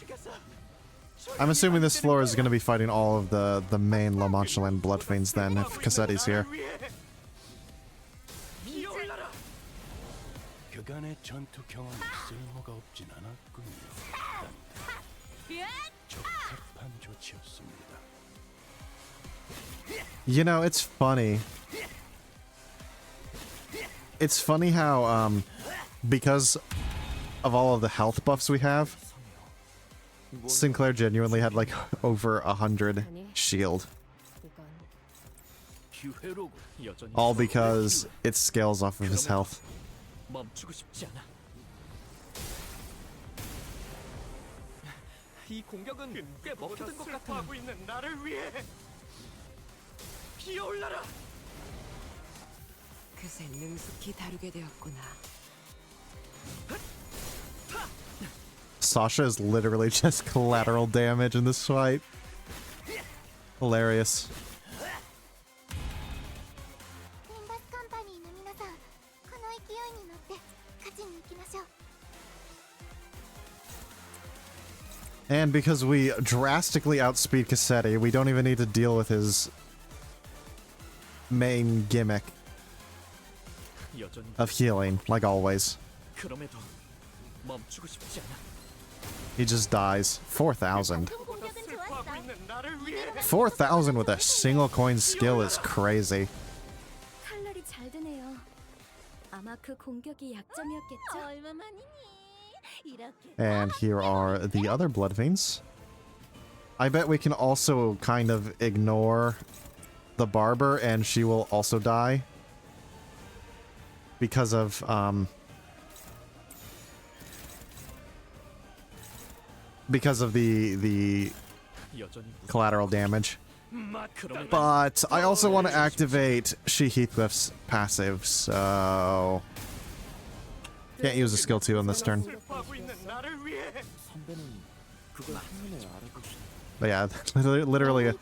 I'm assuming this floor is going to be fighting all of the main La Mancheland blood fiends then, if Cassetti's here. 그간의 전투 경험이 쓸모가 없진 않았군요. 적합한 조치였습니다. You know, it's funny. It's funny how, because of all of the health buffs we have, Sinclair genuinely had like over 100 shield. 이건 여전히 All because it scales off of his health. 멈추고 싶지 않아. 이 공격은 꽤 먹혀든 것 같아. 하고 있는 나를 위해 피어올라라. 그새 능숙히 다루게 되었구나. Sasha is literally just collateral damage in this fight. Hilarious. リンバスカンパニーの皆さん、この勢いに乗って勝ちに行きましょう。 And because we drastically outspeed Cassetti, we don't even need to deal with his main gimmick 여전히 of healing, like always. 그럼에도 멈추고 싶지 않아. He just dies. 4,000. 공격은 좋았어. 하고 있는 나를 위해 4,000 with a single coin skill is crazy. 칼날이 잘 드네요. 아마 그 공격이 약점이었겠죠? 얼마만이니? 이렇게 And here are the other blood fiends. I bet we can also kind of ignore the barber and she will also die. Because of, the 여전히 collateral damage. 그럼에도 But I also want to activate She Heathcliff's passive, so... Can't use a skill 2 on this turn. 하고 있는 나를 위해 But yeah, literally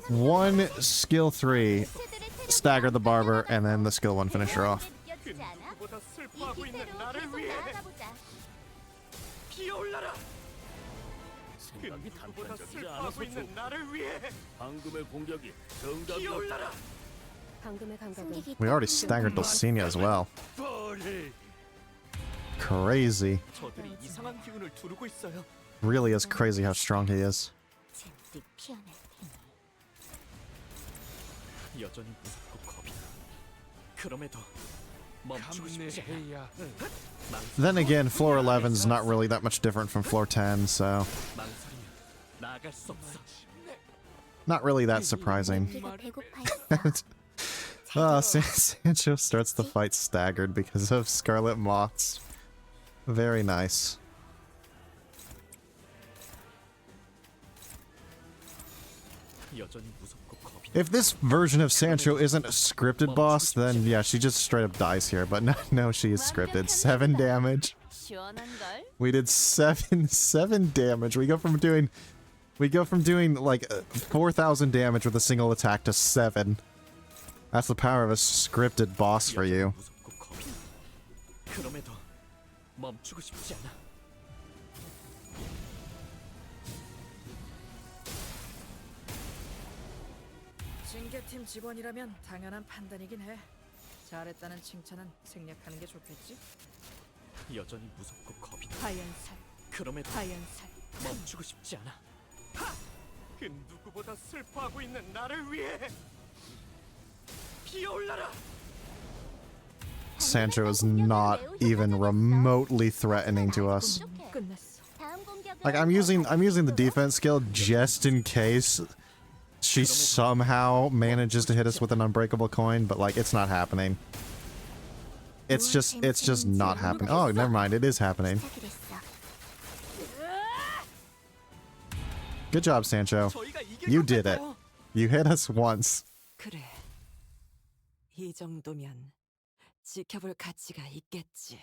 one skill 3 stagger the barber and then the skill 1 finish her off. 느껴지지 않아? 보다 이 슬퍼하고 있는 기세로 나를 계속 위해 나아가 보자. 피어올라라. 생각이 보다 단편적이지 슬퍼하고 않아서 있는 좋. 나를 위해 방금의 공격이 정답이었다. 피어올라라. 방금의 감각은 승객이 We already staggered Dulcinea as well. 뻔히 crazy. 저들이 이상한 기운을 두르고 있어요. Really is crazy how strong he is. 잼디 피어날 테니. 여전히 무섭고 겁이 나. 그럼에도 멈추고 싶지 않아. 감내해야 Then again, floor 11 is not really that much different from floor 10, so 망설이면 나아갈 수 없어. not really that surprising. 우리가 배고파 있어. Sancho starts the fight staggered because of Scarlet Moths. Very nice. 여전히 무섭고 겁이 나. If this version of Sancho isn't a scripted boss, then yeah, she just straight up dies here. But no, she is scripted. 7 damage. 시원한걸? We did seven damage. We go from doing like 4,000 damage with a single attack to 7. That's the power of a scripted boss for you. 무섭고 겁이 나. 그럼에도 멈추고 싶지 않아. 징계팀 직원이라면 당연한 판단이긴 해. 잘했다는 칭찬은 생략하는 게 좋겠지. 여전히 무섭고 겁이 나. 하얀살, 그럼에도 하얀살. 멈추고 싶지 않아. 그 누구보다 슬퍼하고 있는 나를 위해 피어올라라. Sancho is not even remotely threatening to us. 끝났어. 다음 공격은 Like I'm using the defense skill just in case she somehow manages to hit us with an unbreakable coin, but like it's not happening. It's just not happening. Oh, never mind, it is happening. 시작이랬어. Good job, Sancho. 저희가 이길 You 것 did it. 같아요. You hit us once. 그래. 이 정도면 지켜볼 가치가 있겠지.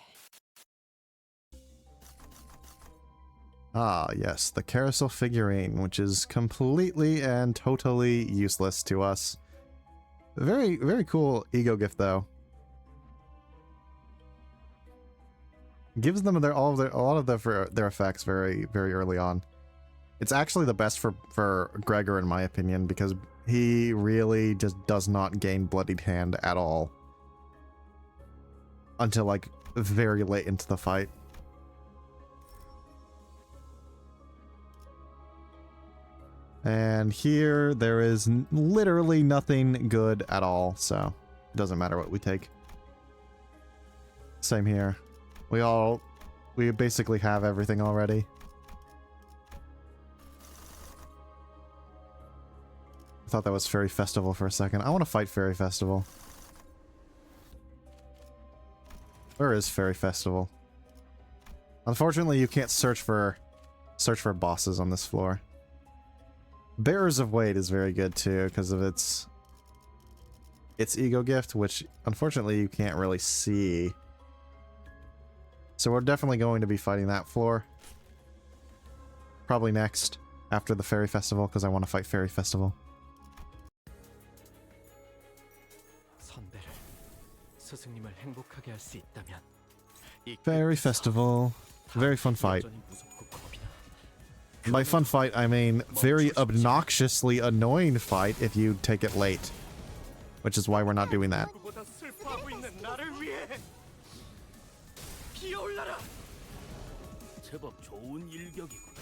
Ah, yes, the carousel figurine, which is completely and totally useless to us. Very, very cool ego gift, though. Gives them a lot of their effects very, very early on. It's actually the best for Gregor, in my opinion, because he really just does not gain Bloodied Hand at all. Until, like, very late into the fight. And here, there is literally nothing good at all, so it doesn't matter what we take. Same here. We basically have everything already. I thought that was Fairy Festival for a second. I want to fight Fairy Festival. Where is Fairy Festival? Unfortunately, you can't search for bosses on this floor. Bearers of Weight is very good too because of its ego gift, which unfortunately you can't really see. So we're definitely going to be fighting that floor. Probably next, after the Fairy Festival, because I want to fight Fairy Festival. 선배를 스승님을 행복하게 할 수 있다면 Fairy Festival. Very fun fight. 여전히 무섭고 겁이 나. By fun fight, I mean very obnoxiously annoying fight if you take it late. Which is why we're not doing that. 누구보다 슬퍼하고 있는 나를 위해 피어올라라. 제법 좋은 일격이군.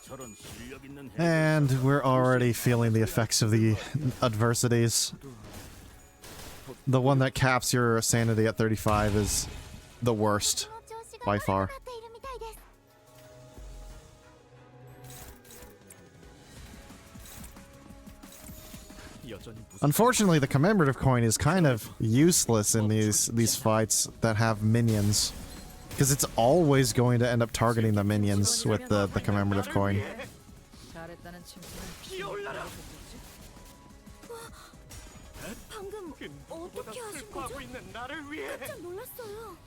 저런 실력 있는 And we're already feeling the effects of the adversities. The one that caps your sanity at 35 is the worst by far. 여전히 무섭고 Unfortunately, the commemorative coin is kind of useless in these fights that have minions. Because it's always going to end up targeting the minions with the commemorative coin. 잘했다는 칭찬은 피어올라라. 방금 그 누구보다 어떻게 하신 슬퍼하고 거죠? 있는 나를 위해 깜짝 놀랐어요.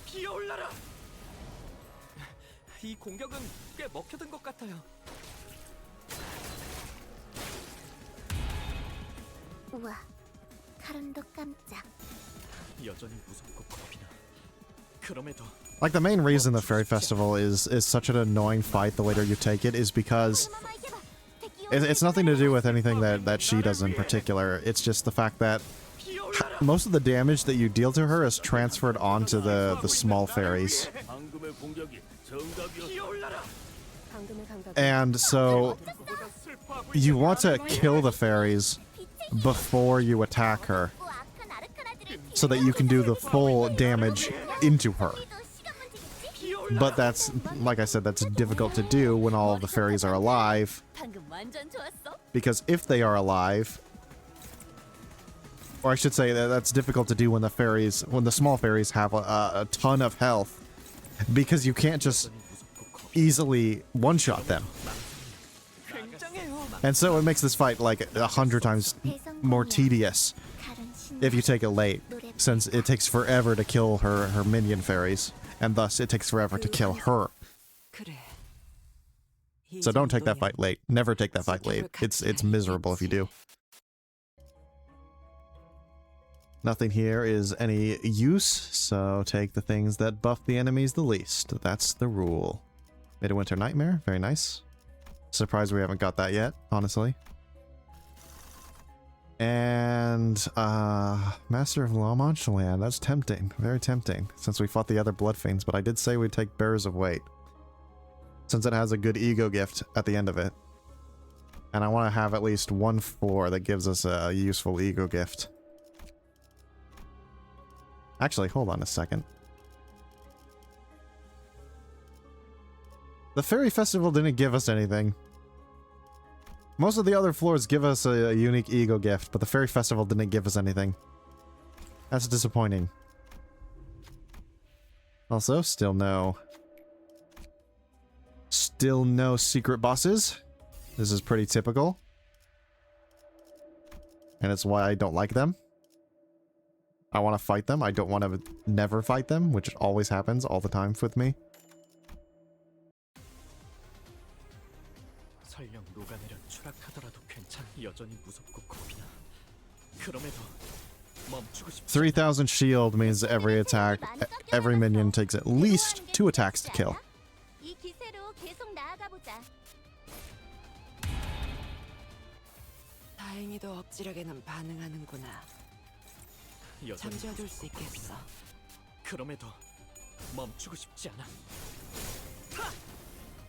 피어올라라. 이 공격은 꽤 먹혀든 것 같아요. 우와, 카른도 깜짝. 여전히 무섭고 겁이 나. 그럼에도 Like the main reason the Fairy Festival is such an annoying fight the later you take it is because it's nothing to do with anything that she does in particular. It's just the fact that most of the damage that you deal to her is transferred onto the small fairies. 방금의 공격이 정답이었다. 방금의 감각은 And so you want to kill the fairies before you attack her 또 악한 아르카나들을 so that you can do the full damage into her. 뒤도 시간 문제겠지? But that's, like I said, that's difficult to do when all of the fairies are alive, 방금 완전 좋았어. because if they are alive, or I should say that that's difficult to do when the small fairies have a ton of health, because you can't just easily one-shot them. And so it makes this fight like 100 times more tedious if you take it late, since it takes forever to kill her minion fairies, and thus it takes forever to kill her. 그래. So don't take that fight late. Never take that fight late. It's miserable if you do. Nothing here is any use, so take the things that buff the enemies the least. That's the rule. Midwinter Nightmare, very nice. Surprised we haven't got that yet, honestly. And, Master of La Manche Land, that's tempting. Very tempting, since we fought the other Blood Fiends, but I did say we'd take Bearers of Weight, since it has a good ego gift at the end of it. And I want to have at least 1/4 that gives us a useful ego gift. Actually, hold on a second. The Fairy Festival didn't give us anything. Most of the other floors give us a unique ego gift, but the Fairy Festival didn't give us anything. That's disappointing. Also, still no secret bosses. This is pretty typical. And it's why I don't like them. I want to fight them. I don't want to never fight them, which always happens all the time with me. 설령 녹아내려 추락하더라도 괜찮. 여전히 무섭고 겁이 나. 그럼에도 멈추고 싶지. 3,000 shield means every attack, every minion takes at least 2 attacks to kill. 이 기세로 계속 나아가 보자. 다행히도 억지력에는 반응하는구나. 여전히 잠재워둘 수 있겠어. 그럼에도 멈추고 싶지 않아.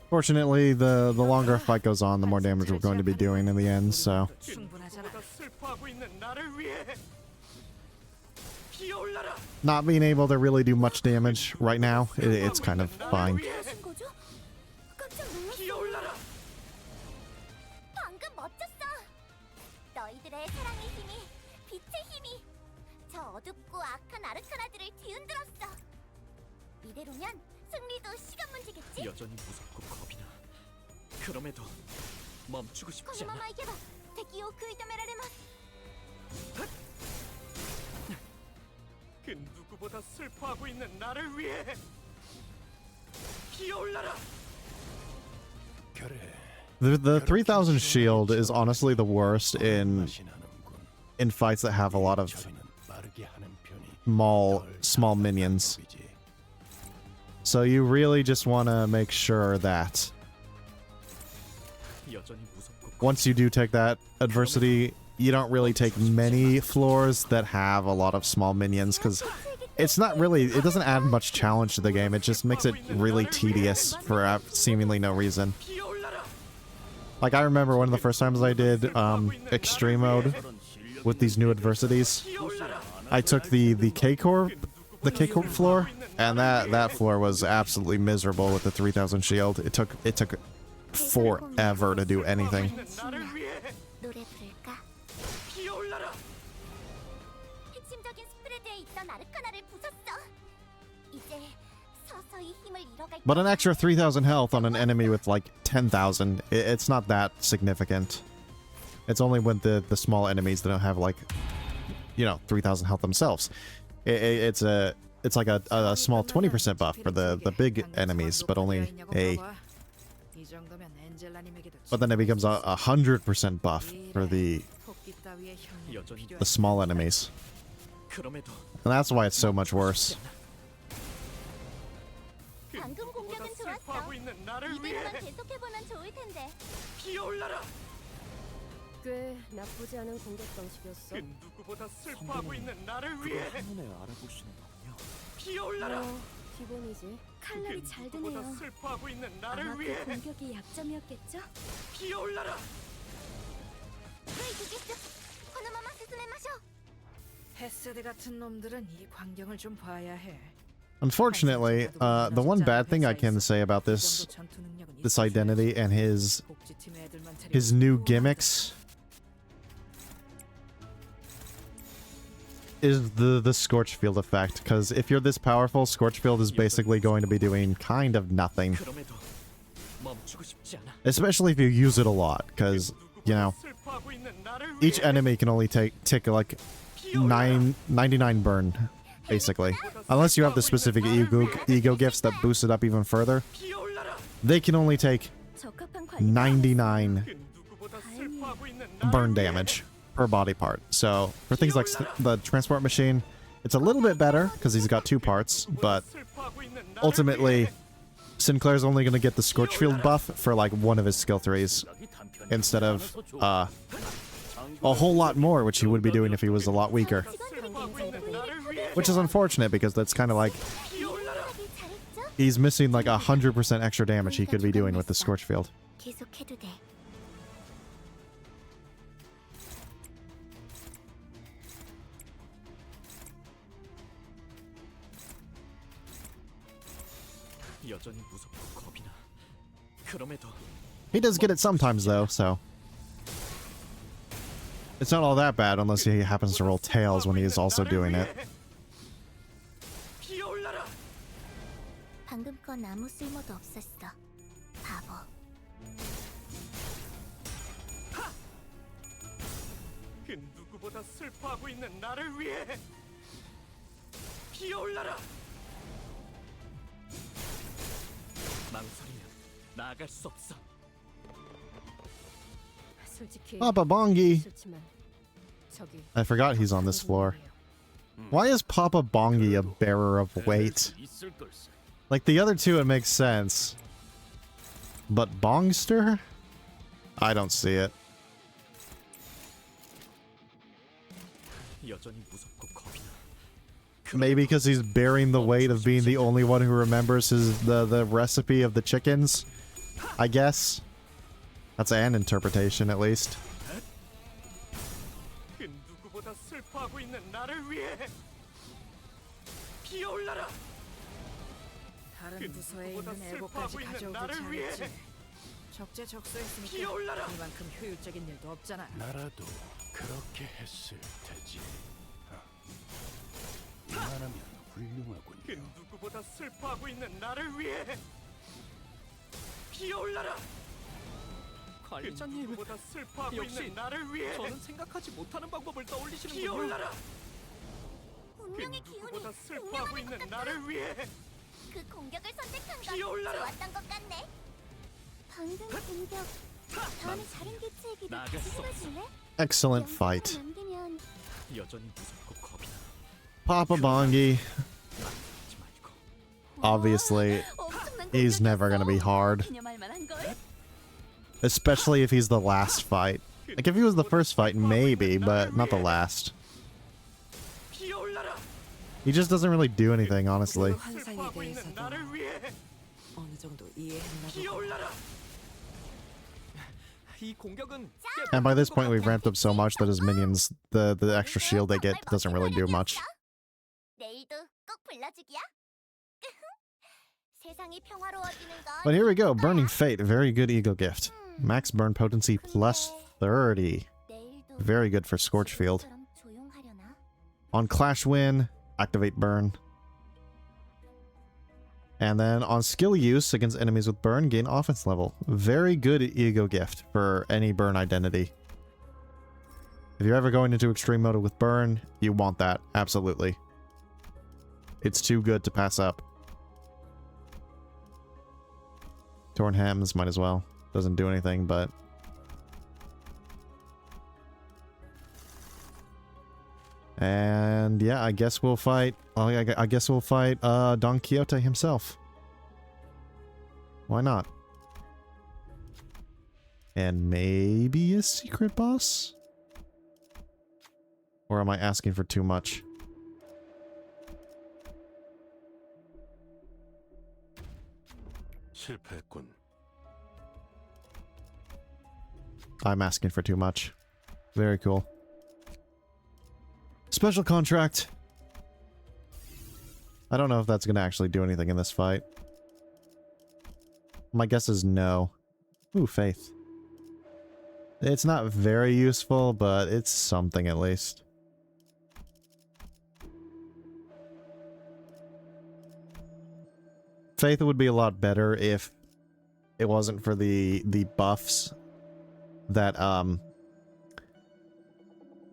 Fortunately, the longer a fight goes on, the more damage we're going to be doing in the end, so... 충분하잖아. 슬퍼하고 있는 나를 위해 피어올라라. Not being able to really do much damage right now, it's kind of fine. 무슨 거죠? 깜짝 놀랐어. 피어올라라. 방금 멋졌어. 너희들의 사랑의 힘이, 빛의 힘이 저 어둡고 악한 아르카나들을 뒤흔들었어. 이대로면 승리도 시간 문제겠지? 여전히 무섭고 겁이 나. 그럼에도 멈추고 こ 싶지 のま 않아. まいけば敵を食い止められます 그 누구보다 슬퍼하고 있는 나를 위해 피어올라라. 그래. The 3,000 shield is honestly the worst in fights that have a lot of small minions. So you really just want to make sure that 여전히 무섭고 once you do take that adversity, you don't really take many floors that have a lot of small minions, because it's not really, it doesn't add much challenge to the game. It just makes it really tedious for seemingly no reason. 피어올라라. Like, I remember one of the first times I did extreme mode with these new adversities, I took the K-Corp floor, and that floor was absolutely miserable with the 3,000 shield. It took forever to do anything. 나를 위해 노래 부를까? 피어올라라. 핵심적인 스프레드에 있던 아르카나를 부쉈어 이제 서서히 힘을 잃어갈 But an extra 3,000 health on an enemy with like 10,000, it's not that significant. It's only when the small enemies that don't have like, 3,000 health themselves. It's like a small 20% buff for the big enemies, but only but then it becomes a 100% buff for the 여전히 small enemies. 그럼에도 And that's why it's so much worse. 방금 공격은 좋았어 그, 슬퍼하고 있는 나를 위해 이대로만 계속해보면 좋을 텐데 피어올라라. 꽤 나쁘지 않은 공격 방식이었어. 그 누구보다 슬퍼하고 있는 나를 위해 한눈에 알아볼 수는 없냐? 피어올라라. 기본이지. 칼날이 잘 누구보다 드네요. 슬퍼하고 있는 아마 나를 그 위해 공격이 약점이었겠죠? 피어올라라. はいギギスこのまま進めましょう 헤세드 같은 놈들은 이 광경을 좀 봐야 해. Unfortunately, the one bad thing I can say about this identity and his new gimmicks is the scorch field effect, because if you're this powerful, scorch field is basically going to be doing kind of nothing, 그럼에도 멈추고 싶지 않아. especially if you use it a lot, because you know 슬퍼하고 있는 나를 each 위해 enemy can only take like 99 burn, basically, unless you have the specific ego gifts that boost it up even further. 피어올라라. They can only take 적합한 관리 99 그 누구보다 슬퍼하고 있는 burn 나를 위해 damage per body part. So for things like the transport machine, it's a little bit better because he's got 2 parts, but 슬퍼하고 있는 나를 ultimately 위해 Sinclair's only going to get the scorch field buff for like one of his skill 3s instead of a whole lot more, which he would be doing if he was a lot weaker, 슬퍼하고 있는 나를 위해 which is unfortunate because that's kind of like 피어올라라. 잘했죠? he's missing like 100% extra damage he could be doing with the scorch field. 계속해도 돼 여전히 무섭고 겁이 나. 그럼에도 He does get it sometimes though, so it's not all that bad unless he happens to roll tails when he is also doing it. 피어올라라. 방금 건 아무 쓸모도 없었어 바보 그 누구보다 슬퍼하고 있는 나를 위해 피어올라라. 망설이면 나아갈 수 없어. 솔직히 Papa Bongi. 싫지만 저기 I forgot he's on this floor. Why is Papa Bongi a bearer of weight? 있을 걸세. Like the other two, it makes sense. But Bongster? I don't see it. 여전히 무섭고 겁이 나. Maybe because he's bearing the weight of being the only one who remembers the recipe of the chickens? I guess. That's an interpretation, at least. 그 누구보다 슬퍼하고 있는 나를 위해 피어올라라. 다른 부서에 누구보다 있는 슬퍼하고 애고까지 있는 가져오길 나를 위해 잘했지. 적재적소했으니까 피어올라라. 이만큼 효율적인 일도 없잖아. 나라도 그렇게 했을 테지. 이만하면 그 훌륭하군요. 누구보다 슬퍼하고 있는 나를 위해 피어올라라. 관리자님, 누구보다 슬퍼하고 역시 있는 나를 위해 저는 생각하지 못하는 방법을 떠올리시는군요. 피어올라라. 그 운명의 기운이 누구보다 슬퍼하고 공명하는 것 있는 같아 나를 위해 그 공격을 선택한 건 피어올라라. 좋았던 것 같네 방금 공격 다음에 다른 개체에게도 나아갈 수 없어. 해줄래? Excellent fight. 남기면 여전히 무섭고 겁이 나. Papa Bongi, 하지 말고. obviously, 엄청난 he's never gonna be hard. 기념할 만한 걸 Especially if he's the last fight. Like, if he was the first fight, maybe, but not the last. 피어올라라. He just doesn't really do anything, honestly. 환상에 슬퍼하고 있는 대해서도 나를 위해 어느 정도 이해했나 보다. 피어올라라. 이 공격은 And by this point, we've ramped up so much that his minions, the extra shield they get doesn't really do much. 내일도 꼭 불러주기야 세상이 평화로워지는 건 But here we go, Burning 이거야. Fate, very good ego gift. Max burn potency plus 30. 내일도 Very good for Scorch Field. 지금처럼 조용하려나? On Clash Win, activate Burn. And then on skill use against enemies with Burn, gain offense level. Very good ego gift for any Burn identity. If you're ever going into extreme mode with Burn, you want that, absolutely. It's too good to pass up. Torn Hems might as well. Doesn't do anything, but... And yeah, I guess we'll fight... Well, I guess we'll fight Don Quixote himself. Why not? And maybe a secret boss? Or am I asking for too much? 실패했군. I'm asking for too much. Very cool. Special contract. I don't know if that's going to actually do anything in this fight. My guess is no. Ooh, faith. It's not very useful, but it's something at least. Faith would be a lot better if it wasn't for the buffs that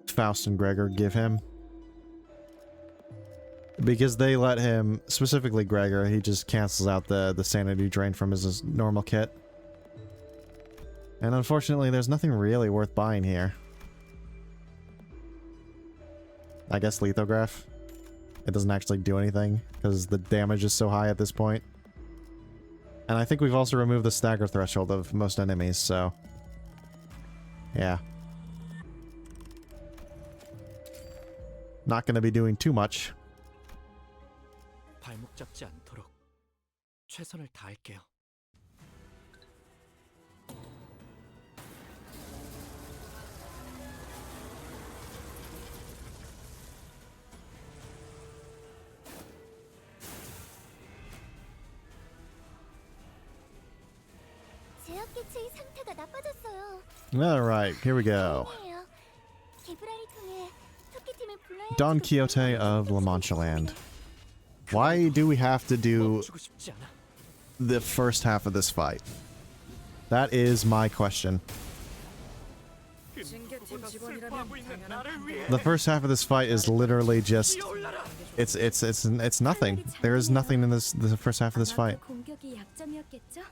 Faust and Gregor give him. Because they let him, specifically Gregor, he just cancels out the sanity drain from his normal kit. And unfortunately, there's nothing really worth buying here. I guess lithograph. It doesn't actually do anything, because the damage is so high at this point. And I think we've also removed the stagger threshold of most enemies, so... yeah. Not gonna be doing too much. 발목 잡지 않도록 최선을 다할게요. 제약기체의 상태가 나빠졌어요. Alright, here we go. 다행이에요. 개브라를 통해 토끼팀을 불러야 Don Quixote of La Mancha Land. Why do we have to do 멈추고 싶지 않아. the first half of this fight? That is my question. 징계팀 직원이라면 당연한 The first half of this fight is literally just it's nothing. There is nothing in the first half of this fight. 공격이 약점이었겠죠?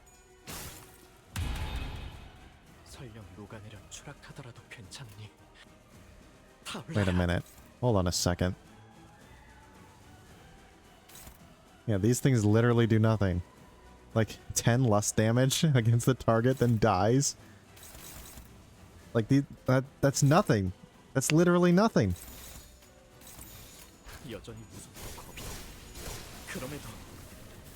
설령 녹아내려 추락하더라도 괜찮니? Wait a minute. Hold on a second. Yeah, these things literally do nothing. Like 10 less damage against the target than dies. Like that's nothing. That's literally nothing. 여전히 무섭고 겁이 나. 그럼에도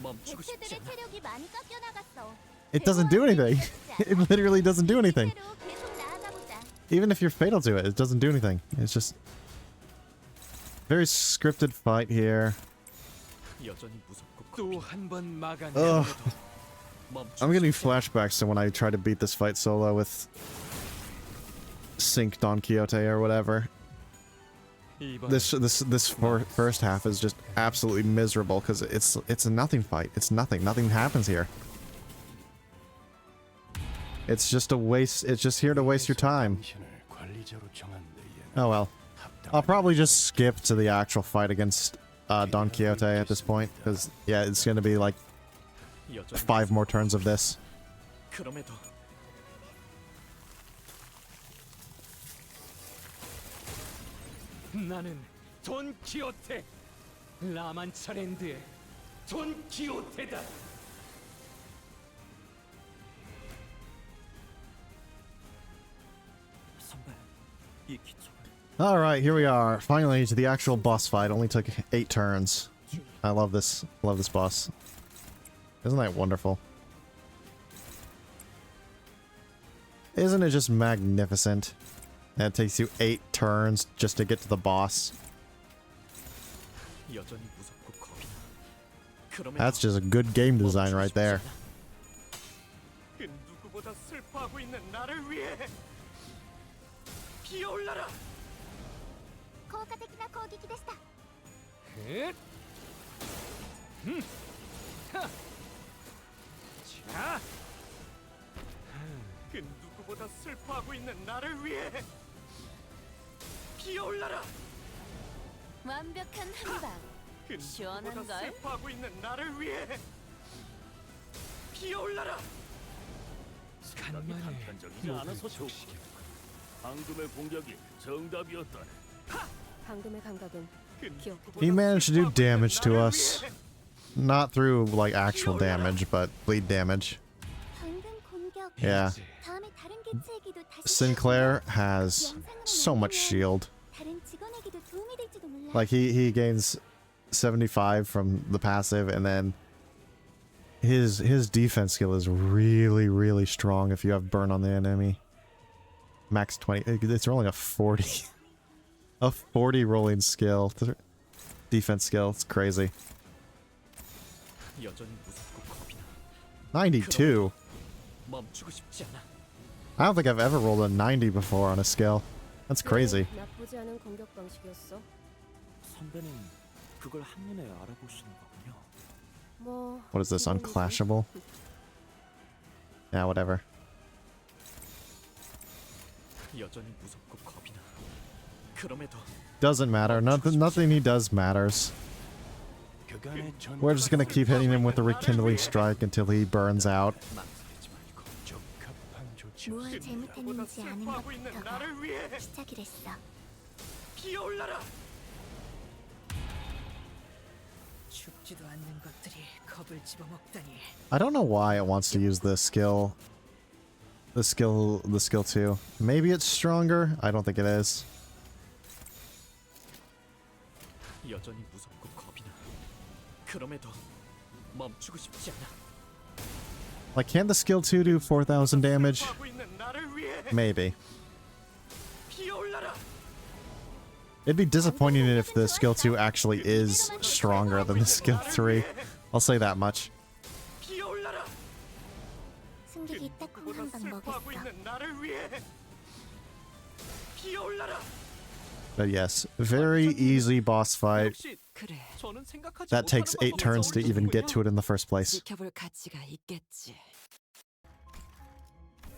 멈추고 싶지 개체들의 않아. 체력이 많이 깎여 나갔어. It doesn't do anything. It literally doesn't do anything. 대로 계속 나아가 보자. Even if you're fatal to it, it doesn't do anything. It's just very scripted fight here. 여전히 무섭고 또 한 번 막아내. Ugh. 멈추고 I'm getting 싶지 않아. flashbacks to when I tried to beat this fight solo with Sync Don Quixote or whatever. 이번 This first half is just absolutely miserable because it's a nothing fight. It's nothing. Nothing happens here. It's just a waste. It's just here to waste your time. 당신을 관리자로 정한 데에는 Oh well. I'll probably just skip to the actual fight against Don Quixote at this point because yeah, it's gonna be like 여전히 5 more turns of this. 그럼에도 나는 돈 키오테. 라만차랜드의 돈 키오테다. 선배, 이 기초를 Alright, here we are. Finally to the actual boss fight. Only took 8 turns. I love this. Love this boss. Isn't that wonderful? Isn't it just magnificent? And it takes you 8 turns just to get to the boss. 여전히 무섭고 겁이 나. 그럼에도 That's just a good game design right there. 그 누구보다 슬퍼하고 있는 나를 위해 피어올라라. 効果的な攻撃でした。 자, 그 누구보다 슬퍼하고 있는 나를 위해 피어올라라. 완벽한 한 방. 그 시원한 누구보다 걸? 슬퍼하고 있는 나를 위해 피어올라라. 간만에 단편적이지 않아서 좋고 방금의 공격이 정답이었다네. 방금의 감각은 기억. He managed to do damage to us. Not through, like, actual damage, but bleed damage. 방금 공격. Yeah. 다음에 다른 게 Sinclair has so much shield. 다른 직원에게도 도움이 될지도 몰라. Like he gains 75 from the passive, and then his defense skill is really, really strong if you have burn on the enemy. Max 20. It's rolling a 40. A 40 rolling skill. Defense skill. It's crazy. 여전히 무섭고 겁이 나. 92. 멈추고 싶지 않아. I don't think I've ever rolled a 90 before on a skill. That's crazy. 나쁘지 않은 공격 방식이었어. 선배는 그걸 한눈에 알아보시는 거군요. 뭐 What is this? Unclashable? Yeah, whatever. 여전히 무섭고 겁이 나. 그럼에도 Doesn't matter. Nothing he does matters. 그간의 We're just gonna keep hitting him with the rekindling strike until he burns out. 망설이지 말고. 적합한 조치. 무엇 잘못했는지 아는 것부터가 시작이랬어. 피어올라라. 죽지도 않는 것들이 겁을 집어먹다니. I don't know why it wants to use the skill. The skill 2. Maybe it's stronger? I don't think it is. 여전히 무섭고 겁이 나. 그럼에도 멈추고 싶지 않아. Like, can the skill 2 do 4,000 damage? 하고 있는 나를 위해 Maybe. 피어올라라. It'd be disappointing if the skill 2 actually is stronger than the skill 3. I'll say that much. 피어올라라. 승객이 딱 콩 한 방 슬퍼하고 먹였어. 있는 나를 위해 피어올라라. But yes, very easy boss fight. 역시 그래, 저는 생각하지 That takes 8 turns to even get to it in the first place. 지켜볼 가치가 있겠지.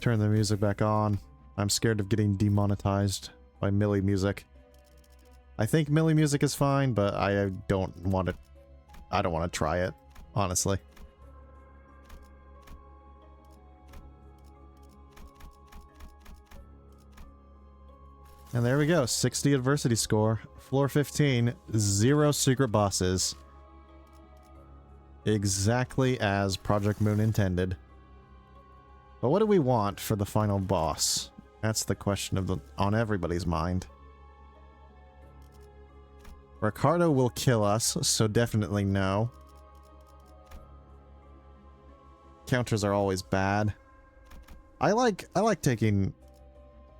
Turn the music back on. I'm scared of getting demonetized by Millie music. I think Millie music is fine, but I don't want to try it, honestly. And there we go, 60 adversity score. Floor 15, 0 secret bosses. Exactly as Project Moon intended. But what do we want for the final boss? That's the question on everybody's mind. Ricardo will kill us, so definitely no. Counters are always bad. I like taking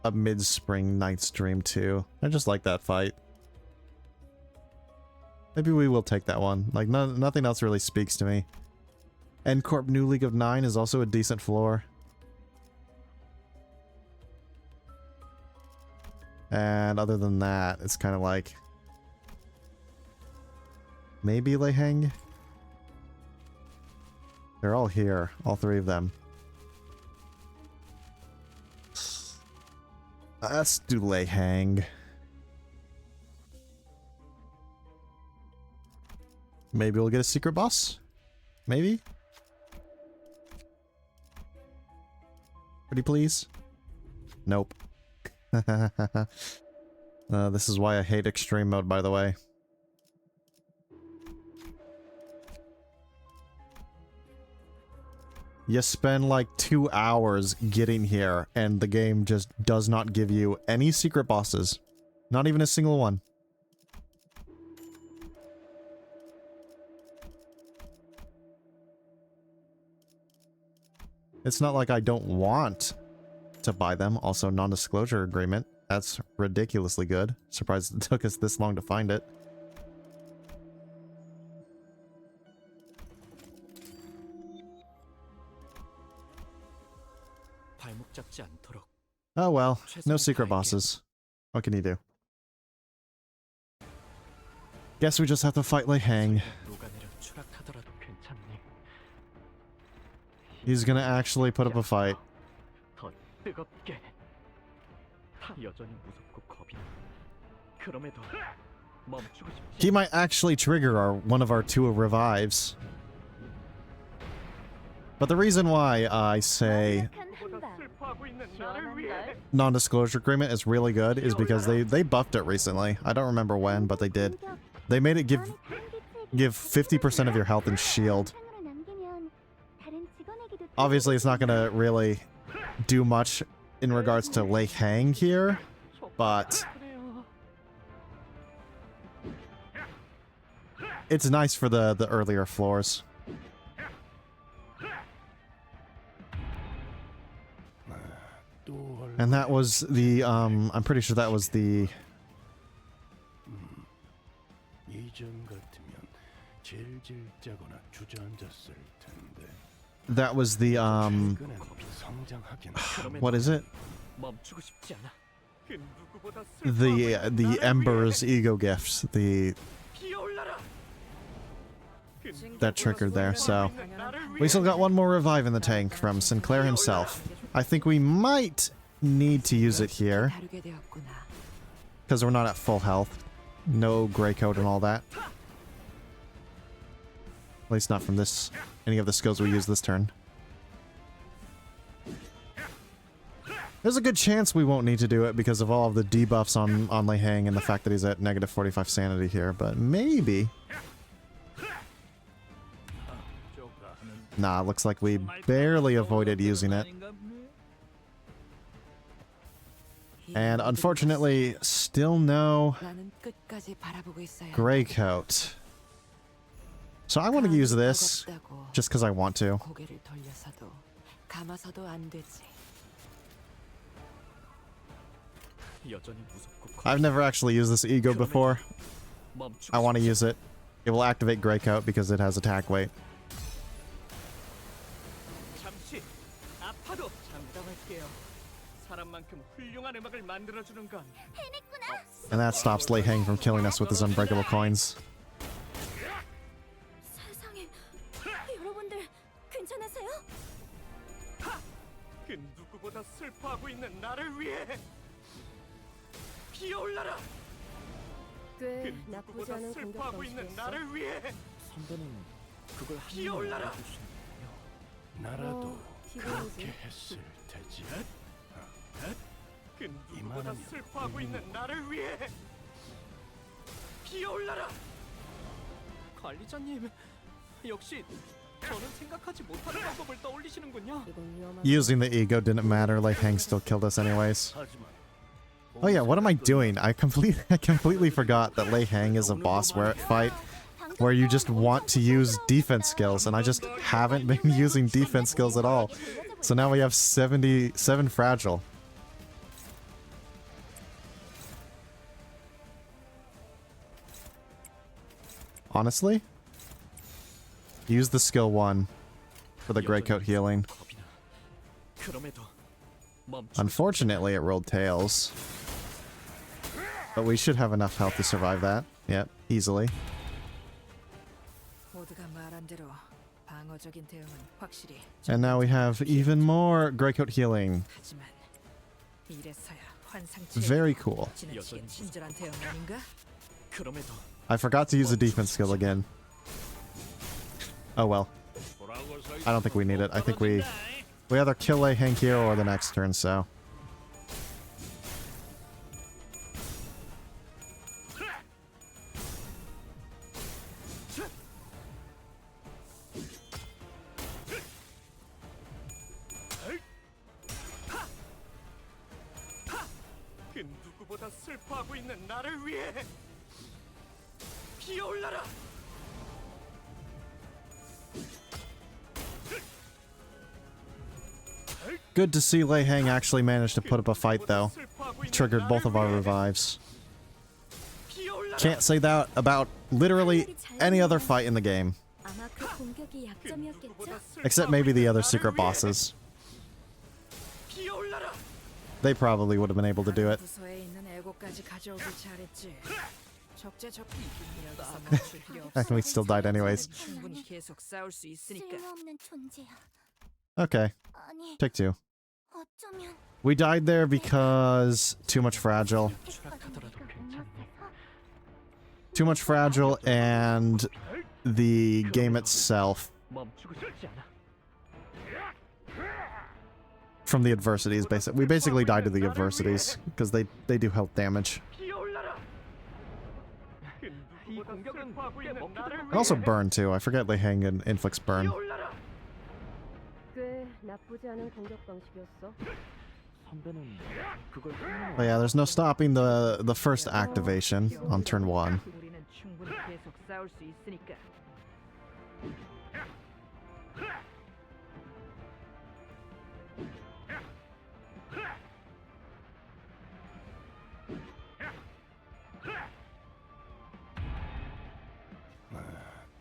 a mid-spring Night's Dream too. I just like that fight. Maybe we will take that one. Like, nothing else really speaks to me. N-Corp New League of 9 is also a decent floor. And other than that, it's kind of like... maybe Lei Heng? They're all here, all 3 of them. Let's do Lei Heng. Maybe we'll get a secret boss? Maybe? Pretty please? Nope. This is why I hate extreme mode, by the way. You spend like 2 hours getting here, and the game just does not give you any secret bosses. Not even a single one. It's not like I don't want to buy them. Also, non-disclosure agreement. That's ridiculously good. Surprised it took us this long to find it. 발목 잡지 않도록. Oh well, no secret bosses. What can you do? Guess we just have to fight Lei Heng. 녹아내려 추락하더라도 괜찮니? He's gonna actually put up a fight. 더 뜨겁게. 여전히 무섭고 겁이 나. 그럼에도 멈추고 싶지. He might actually trigger one of our 2 revives. But the reason why I say 슬퍼하고 있는 나를 위해 non-disclosure agreement is really good is because they buffed it recently. I don't remember when, but they did. They made it give 50% of your health and shield. Obviously, it's not gonna really do much in regards to Lei Hang here, but it's nice for the earlier floors. And that was the, I'm pretty sure that was the... 이전 같으면 질질 짜거나 주저앉았을 텐데. That was the, 최근엔 성장하긴 what is it? 멈추고 싶지 않아. 그 누구보다 슬퍼하고 있는 The 나를 Ember's 위해 ego gift, the 피어올라라. 그 that triggered there, so 나를 we 위해 still got one more revive in the tank from Sinclair himself. I think we might need to use it here 다루게 되었구나. because we're not at full health. No gray coat and all that. At least not from this any of the skills we use this turn. There's a good chance we won't need to do it because of all of the debuffs on Lei Hang and the fact that he's at negative 45 sanity here, but maybe. Nah, looks like we barely avoided using it. And unfortunately, still no 나는 끝까지 바라보고 있어야 gray coat. So I want to use this just because I want to. 고개를 돌려서도 감아서도 안 되지. 여전히 무섭고 I've never actually used this ego before. 멈추고 I want to 싶지 use it. It will activate gray coat because it has attack weight. 잠시 아파도 장담할게요. 사람만큼 훌륭한 음악을 만들어주는 건 And that stops Lei Hang from killing us with his unbreakable coins. 세상에, 여러분들 괜찮으세요? 그 누구보다 슬퍼하고 있는 나를 위해 피어올라라. 꽤 그 나쁘지 누구보다 않은 공격 슬퍼하고 있는 방식이었어. 나를 위해 선배는 그걸 피어올라라. 나라도 기본이지. 그렇게 했을 테지. 그 누구보다 이만하면 슬퍼하고 있는 나를 위해 피어올라라. 관리자님, 역시 저는 생각하지 못하는 방법을 떠올리시는군요. 이건 위험한 Using the ego didn't matter. Lei Hang still killed us anyways. 하지만 Oh yeah, what am I doing? I completely forgot that Lei Hang is a boss fight where you just want to use defense skills, and I just haven't been using defense skills at all. So now we have 77 fragile. Honestly, use the skill 1 for the gray coat healing. 그럼에도 멈추고 Unfortunately, it rolled tails. But we should have enough health to survive that. Yep, easily. 모두가 말한 대로 방어적인 대응은 확실히. And now we have even more gray coat healing. 하지만 이래서야 환상치. Very cool. 지나치게 친절한 대응 아닌가? 그럼에도 I forgot to use the defense skill again. Oh well. I don't think we need it. I think we either kill Lei Hang here or the next turn, so. 그 누구보다 슬퍼하고 있는 나를 위해 피어올라라. Good to see Lei Hang actually managed to put up a fight, though. Triggered both of our revives. Can't say that about literally any other fight in the game. 아마 그 공격이 약점이었겠죠? Except maybe the other secret bosses. 피어올라라. They probably would have been able to do it. 부서에 있는 애고까지 가져오길 잘했지. 적재적 여기서 멈출 필요 없어. And we still died anyways. 충분히 계속 싸울 수 있으니까. 쓸모없는 존재야. Okay, 아니, take 2. 어쩌면 We died there because too much fragile. Too much fragile and the game itself 멈추고 싶지 않아. from the adversities. We basically died to the adversities because they do health damage. 피어올라라. 그 누구보다 슬퍼하고 있는 나를 And also burn too. I forget Lei Hang inflicts burn. 피어올라라. 꽤 나쁘지 않은 공격 방식이었어. But yeah, there's no stopping the first activation on turn 1. 우리는 충분히 계속 싸울 수 있으니까.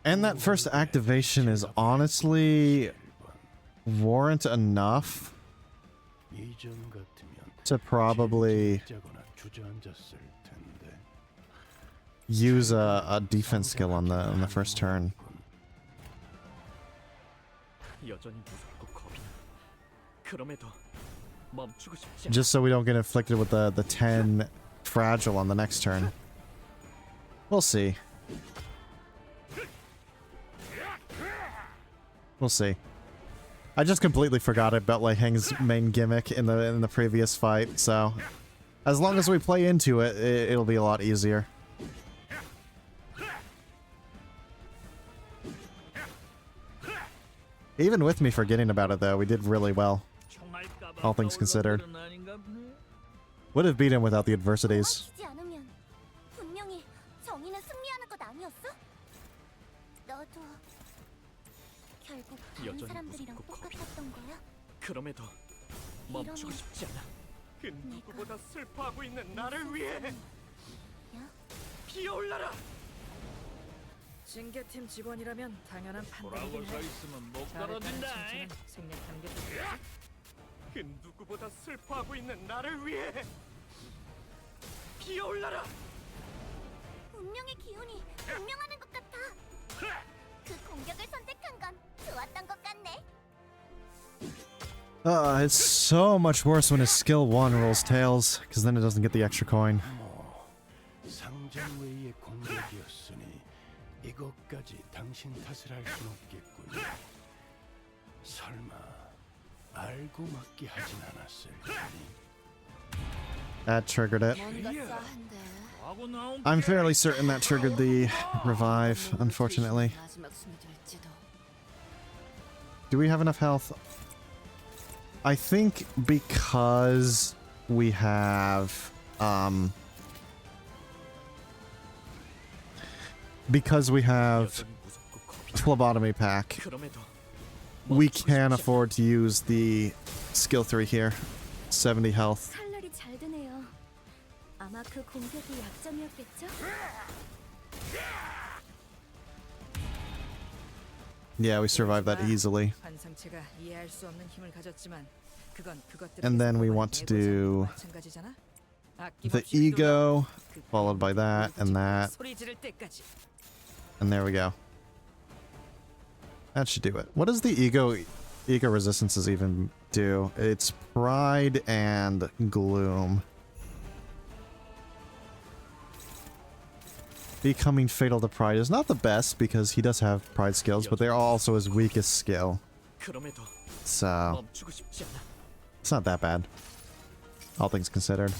And that first activation is honestly warrant enough 이전 같으면 to probably 진짜거나 주저앉았을 텐데. use a defense skill on the first turn. 여전히 무섭고 겁이 나. 그럼에도 멈추고 싶지 않아. Just so we don't get inflicted with the 10 fragile on the next turn. We'll see. We'll see. I just completely forgot about Lei Heng's main gimmick in the previous fight, so as long as we play into it, it'll be a lot easier. Even with me forgetting about it, though, we did really well, all things considered. Would have beat him without the adversities. 도와주지 않으면 분명히 정의는 승리하는 것 아니었어? 너도 결국 다른 여전히 사람들이랑 무섭고 겁이 나. 똑같았던 거야? 그럼에도 멈추고 싶지 않아. 그 누구보다 슬퍼하고 있는 나를 위해 피어올라라. 징계팀 직원이라면 당연한 판단이긴 돌아오고 해. 있으면 못 잘했다는 떨어진다. 칭찬은 생략하는 게 좋겠지? 그 누구보다 슬퍼하고 있는 나를 위해 피어올라라. 운명의 기운이 분명하는 것 같아. 그 공격을 선택한 건 좋았던 것 같네. It's so much worse when his skill 1 rolls tails, because then it doesn't get the extra coin. 상점 외의 공격이었으니 이것까지 당신 탓을 할 순 없겠군. 설마 알고 맞게 하진 않았을 테니. That triggered it. 뭔가 싸한데. I'm fairly certain that triggered the revive, unfortunately. 마지막 순이 될지도. Do we have enough health? I think because we have, phlebotomy pack, 그럼에도 we can afford to use the skill 3 here. 70 health. 칼날이 잘 드네요. 아마 그 공격이 약점이었겠죠? Yeah, we survived that easily. 환상체가 이해할 수 없는 힘을 가졌지만 그건 그것들에게서 And then we want to do 마찬가지잖아. the ego, followed by that, and that, 소리 지를 때까지. and there we go. That should do it. What does the ego resistances even do? It's pride and gloom. Becoming fatal to pride is not the best because he does have pride skills, but they're also his weakest skill. 그럼에도 So 멈추고 싶지 않아. it's not that bad, all things considered.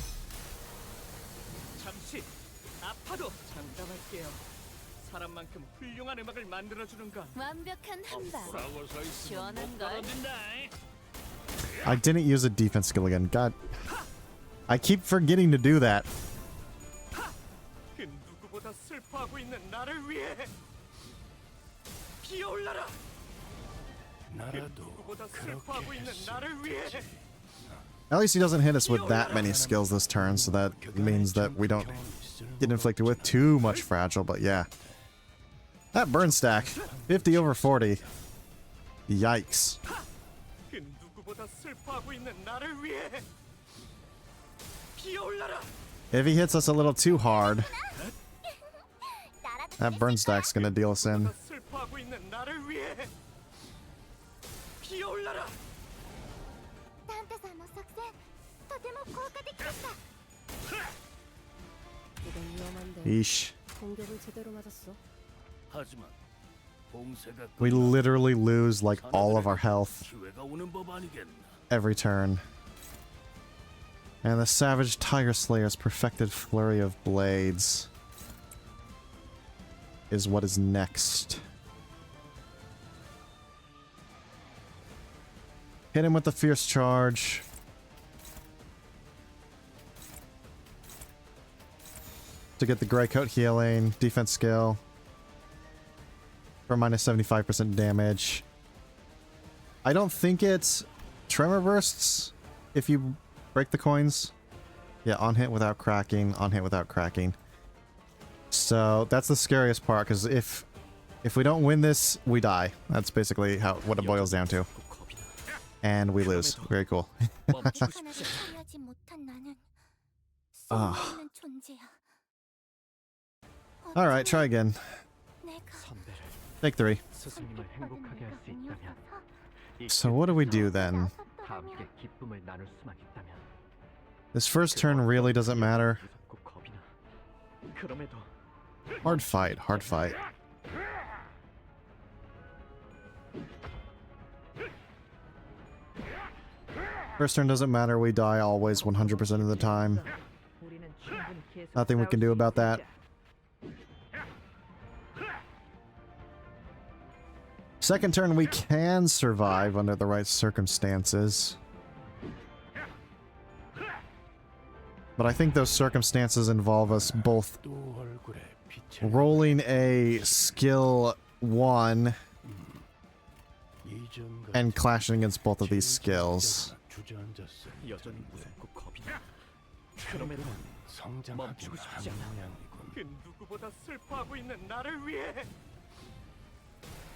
잠시 아파도 장담할게요. 사람만큼 훌륭한 음악을 만들어주는 건 완벽한 한방. 싸워서 있으면 시원한 못 걸. 떨어진다. I didn't use a defense skill again. God. I keep forgetting to do that. 그 누구보다 슬퍼하고 있는 나를 위해 피어올라라. 그 나라도 누구보다 그렇게 슬퍼하고 있는 했을 나를 위해 At least he doesn't hit us with that many skills this turn, so that means that we don't get inflicted with too much fragile, but yeah. That burn stack, 50 over 40. Yikes. 그 누구보다 슬퍼하고 있는 나를 위해 피어올라라. If he hits us a little too hard, that burn stack's gonna deal us in. 슬퍼하고 있는 나를 위해 피어올라라. サンタさんの作戦とても効果的でした。 이건 위험한데. Yeesh. 공격을 제대로 맞았어. 하지만 봉쇄가 We literally lose like all of our health 기회가 오는 법 아니겠나. every turn. And the Savage Tiger Slayer's perfected flurry of blades is what is next. Hit him with the fierce charge. to get the gray coat healing, defense skill for minus 75% damage. I don't think it's tremor bursts if you break the coins. Yeah, on hit without cracking, on hit without cracking. So that's the scariest part, because if we don't win this, we die. That's basically what it boils down to. And we lose. Very cool. 멈추고 싶지 않아. 처리하지 못한 나는 아. 쓸모없는 존재야. Alright, try again. 내가 선배를 Take 3. 스승님을 행복하게 할 수 있다면 So what do we do then? 함께 기쁨을 나눌 수만 있다면 This first turn really doesn't matter. 무섭고 겁이 나. 그럼에도 Hard fight, hard fight. First turn doesn't matter, we die always 100% of the time. 우리는 충분히 계속 Nothing we can do about that. Second turn we can survive under the right circumstances. But I think those circumstances involve us both 또 얼굴에 빛을 rolling a skill 1 이전과 and clashing against both of these skills. 주저앉았을 여전히 텐데 무섭고 겁이 나. 그럼에도 성장하긴 멈추고 싶지 한 않아. 모양이군. 그 누구보다 슬퍼하고 있는 나를 위해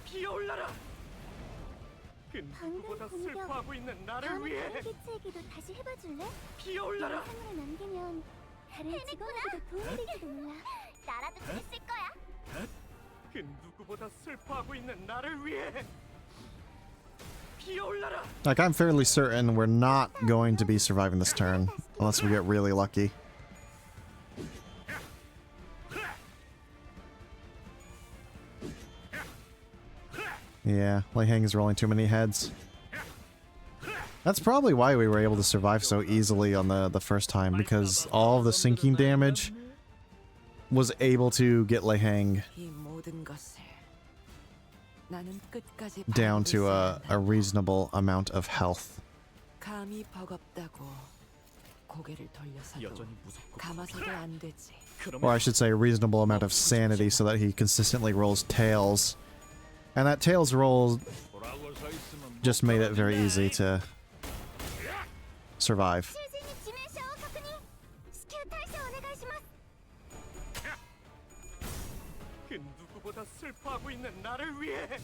피어올라라. 그 누구보다 방금 공격 슬퍼하고 있는 나를 다음에 위해 다른 개체에게도 다시 해봐줄래? 피어올라라. 영상을 남기면 다른 직원에게도 도움이 될지도 몰라. 나라도 그랬을 거야. 그 누구보다 슬퍼하고 있는 나를 위해 피어올라라. Like, I'm fairly certain we're not going to be surviving this turn, unless we get really lucky. Yeah, Lei Hang is rolling too many heads. That's probably why we were able to survive so easily on the first time, because all of the sinking damage was able to get Lei Hang 이 모든 것을 나는 끝까지 down to 바라볼 a reasonable amount of health. 감히 버겁다고 고개를 돌려서도 여전히 무섭고 감아서도 안 되지. Or I should say a reasonable amount of sanity so that he consistently rolls tails. And that tails roll just made it very easy to survive. 실진이 지멘 샤워確認. 스킬 탈퇴 お願いします. 그 누구보다 슬퍼하고 있는 나를 위해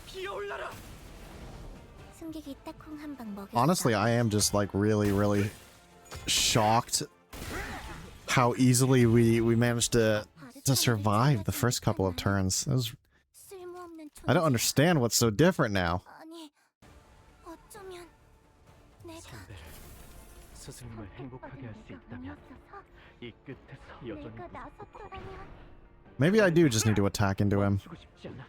피어올라라. 승객이 딱콩 한 방 먹였어. Honestly, I am just like really shocked how easily we managed to survive the first couple of turns. It was, 쓸모없는 I don't 존재. understand what's so different now. 아니, 어쩌면 내가 선배를 스승님을 행복하게 할 수 있다면 이 끝에서 여전히 내가 무섭고 겁이 나. 나섰더라면 Maybe I do just need to attack into him. 멈추고 싶지 않아.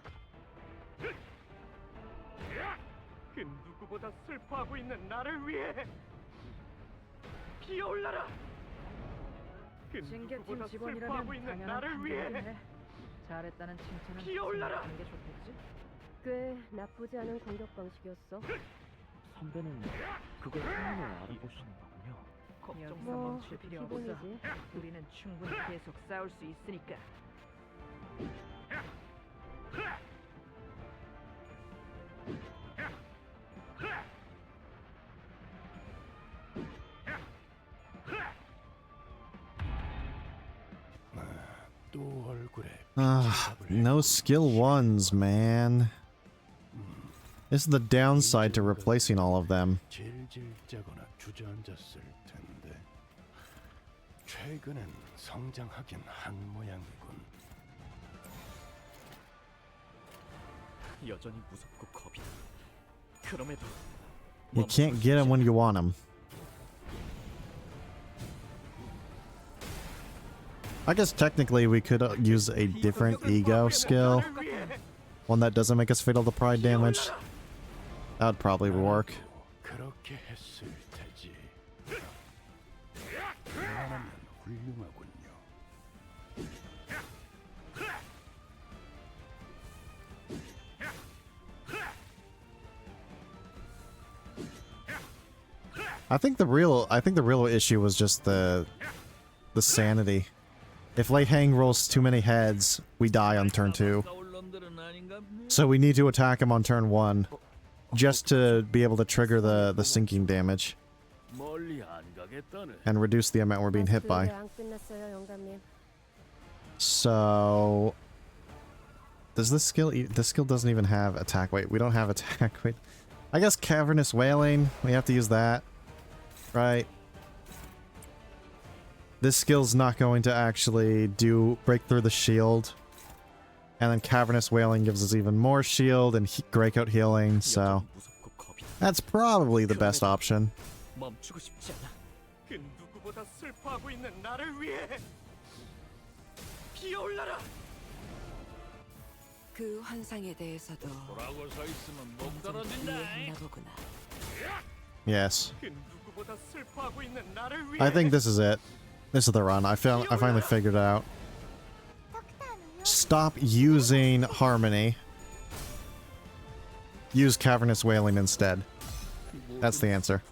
그 누구보다 슬퍼하고 있는 나를 위해 피어올라라. 그 징계팀 누구보다 직원이라면 슬퍼하고 있는 당연한 나를 판단이긴 위해 해. 잘했다는 칭찬은 피어올라라. 하는 게 좋겠지? 꽤 나쁘지 않은 공격 방식이었어. 선배는 그걸 한눈에 알아보시는 거군요. 걱정 뭐 멈출 필요 없어. 기본이지. 우리는 충분히 계속 싸울 수 있으니까. 또 얼굴에 No skill 1s, man. This is the downside to replacing all of them. 질질 짜거나 주저앉았을 텐데 최근엔 성장하긴 한 모양이군. 여전히 무섭고 겁이 나. 그럼에도 You can't get him when you want him. I guess technically we could use a different ego skill. One that doesn't make us fatal to pride damage. That would probably work. 그렇게 했을 테지. 그러면 훌륭하군요. I think the real issue was just the the sanity. If Lei Hang rolls too many heads, we die on turn 2. So we need to attack him on turn 1, just to be able to trigger the sinking damage and reduce the amount we're being hit by. So does this skill? This skill doesn't even have attack weight. We don't have attack weight. I guess Cavernous Wailing. We have to use that, right? This skill's not going to actually break through the shield. And then Cavernous Wailing gives us even more shield and Greycoat healing, so that's probably the best option. 멈추고 싶지 않아. 그 누구보다 슬퍼하고 있는 나를 위해 피어올라라. 그 환상에 대해서도 뭐라고 서 있으면 못 떨어진다. 이해했나 보구나. Yes. 그 누구보다 슬퍼하고 있는 나를 위해. I think this is it. This is the run. I finally figured it out. Stop using Harmony. Use Cavernous Wailing instead. That's the answer.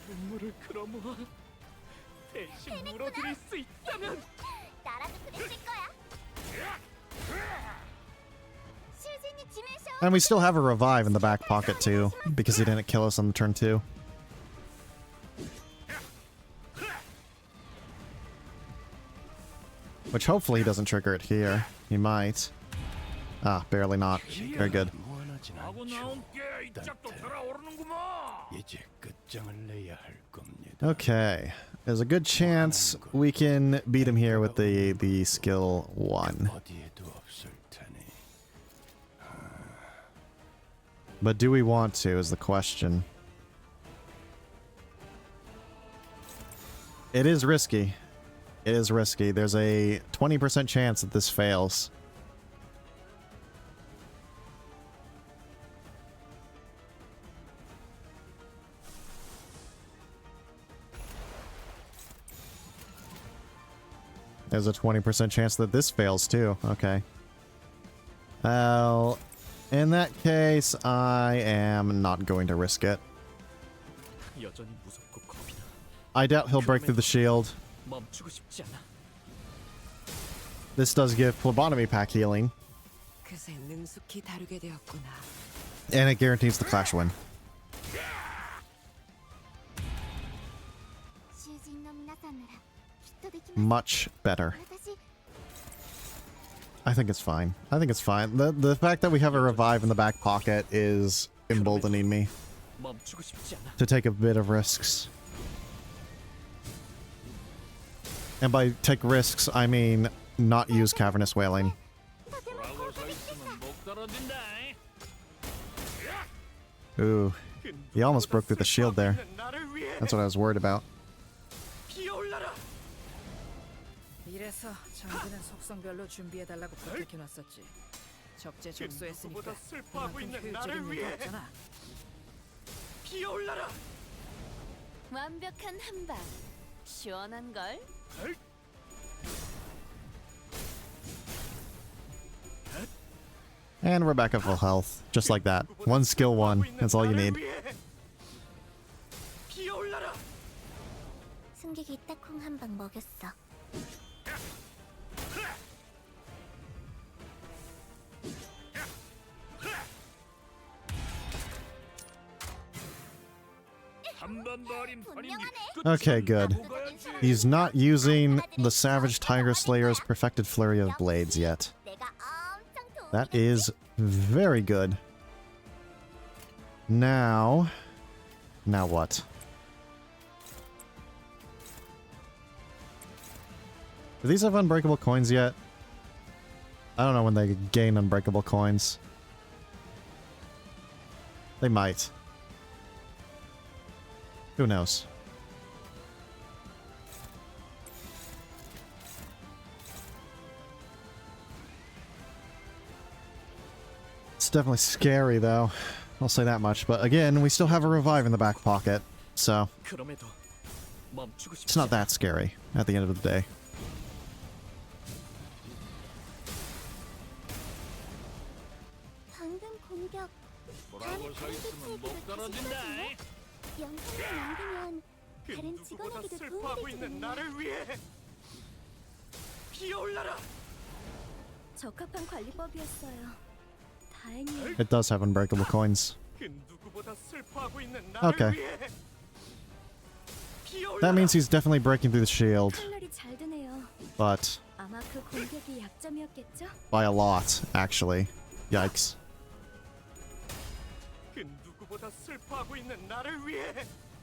눈물을 끌어모아 대신 물어드릴 수 있다면 나라도 그랬을 거야. 실진이 지내셔. And we still have a revive in the back pocket too, because he didn't kill us on turn 2. Which hopefully he doesn't trigger it here. He might. Ah, barely not. Very good. 무한하진 하고 않죠. 나온 게 이짝도 돌아오르는구만. 이제 끝장을 내야 할 겁니다. Okay. There's a good chance we can beat him here with the skill 1. 어디에도 없을 테니. But do we want to is the question. It is risky. It is risky. There's a 20% chance that this fails. There's a 20% chance that this fails too. Okay. Well, in that case, I am not going to risk it. 여전히 무섭고 겁이 나. I doubt he'll break through the shield. 멈추고 싶지 않아. This does give Phlebotomy Pack healing, 그새 능숙히 다루게 되었구나. and it guarantees the Clash win. Much better. I think it's fine. I think it's fine. The fact that we have a revive in the back pocket is emboldening me 멈추고 싶지 않아. to take a bit of risks. And by take risks, I mean not use Cavernous Wailing. 뭐라고 서 있으면 못 떨어진다. Ooh, he almost broke through the shield there. 나를 위해 That's what I was worried about. 피어올라라. 이래서 전기는 속성별로 준비해달라고 부탁해놨었지. 적재적소했으니까 누구보다 슬퍼하고 그만큼 있는 나를 효율적인 위해 일도 없잖아. 피어올라라. 완벽한 한방. 시원한 걸. And we're back at full health, just like that. One skill 1, that's all you need. 피어올라라. 승객이 딱콩 한 방 먹였어. 한번 버린 버린 Okay, good. He's not using the Savage Tiger Slayer's Perfected Flurry of Blades yet. 내가 엄청 도움이 That is very good. Now what? Do these have unbreakable coins yet? I don't know when they gain unbreakable coins. They might. Who knows? It's definitely scary, though. I'll say that much. But again, we still have a revive in the back pocket, so 그럼에도 멈추고 싶지 it's not that scary at the end of the day. 방금 공격 뭐라고 서 있으면 못 떨어진다. 영상을 남기면 그 다른 누구보다 직원에게도 슬퍼하고 도움이 있는 되거든요. 나를 위해 적합한 관리법이었어요. 다행히 It does have unbreakable coins. 그 누구보다 슬퍼하고 있는 Okay. 나를 위해 피어올라라. That means he's definitely breaking through the shield, 칼날이 잘 드네요. but 아마 그 공격이 약점이었겠죠? by a lot, actually. Yikes. 그 누구보다 슬퍼하고 있는 나를 위해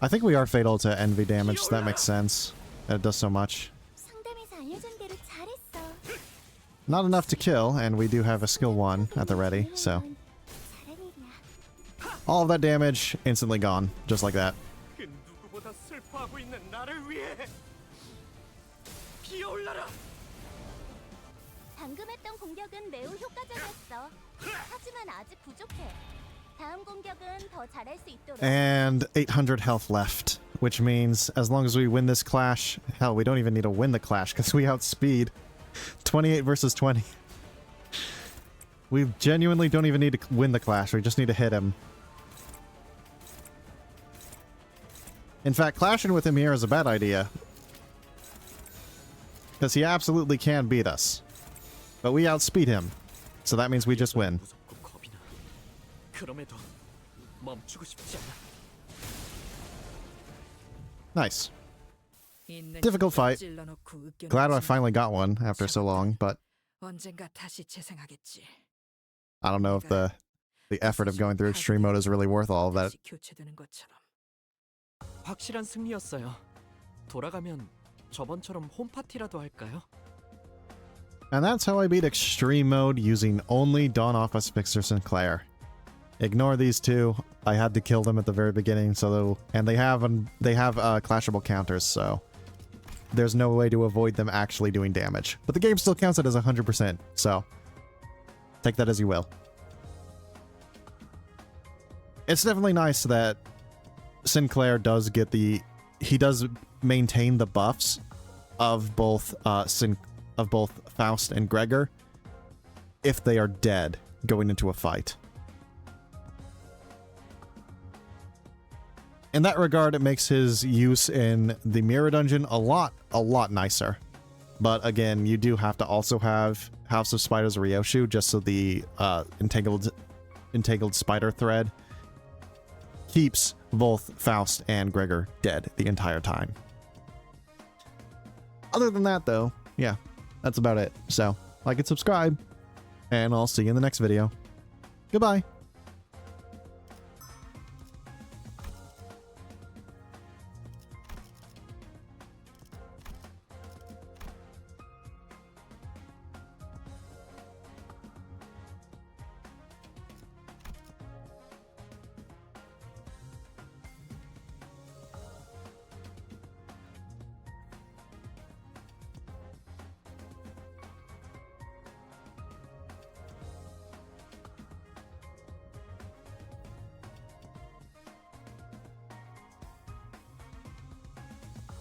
I think we are fatal to envy damage, so that makes sense. It does so much. 상담에서 알려준 대로 잘했어. Not enough to kill, and we do have a skill 1 at the ready, so. 잘한 일이야. All of that damage instantly gone, just like that. 그 누구보다 슬퍼하고 있는 나를 위해 피어올라라. 방금 했던 공격은 매우 효과적이었어. 하지만 아직 부족해. 다음 공격은 더 잘할 수 있도록. And 800 health left, which means as long as we win this clash, hell, we don't even need to win the clash because we outspeed 28 versus 20. We genuinely don't even need to win the clash, we just need to hit him. In fact, clashing with him here is a bad idea. Because he absolutely can beat us. But we outspeed him, so that means we just win. 무섭고 겁이 나. 그럼에도 멈추고 싶지 않아. Nice. 있는 Difficult 힘껏 fight. 찔러놓고 으깨놓지 Glad I 마. finally got one after so long, but 언젠가 다시 재생하겠지. I don't know if the effort of going through extreme mode is really worth all of that. 다시 교체되는 것처럼. 확실한 승리였어요. 돌아가면 저번처럼 홈파티라도 할까요? And that's how I beat extreme mode using only Dawn Office Sinclair. Ignore these two. I had to kill them at the very beginning, so and they have clashable counters, so there's no way to avoid them actually doing damage. But the game still counts it as 100%, so take that as you will. It's definitely nice that Sinclair does get he does maintain the buffs of both Faust and Gregor if they are dead going into a fight. In that regard, it makes his use in the Mirror Dungeon a lot nicer. But again, you do have to also have House of Spiders Ryoshu just so the entangled spider thread keeps both Faust and Gregor dead the entire time. Other than that, though, yeah, that's about it. So, like and subscribe, and I'll see you in the next video. Goodbye.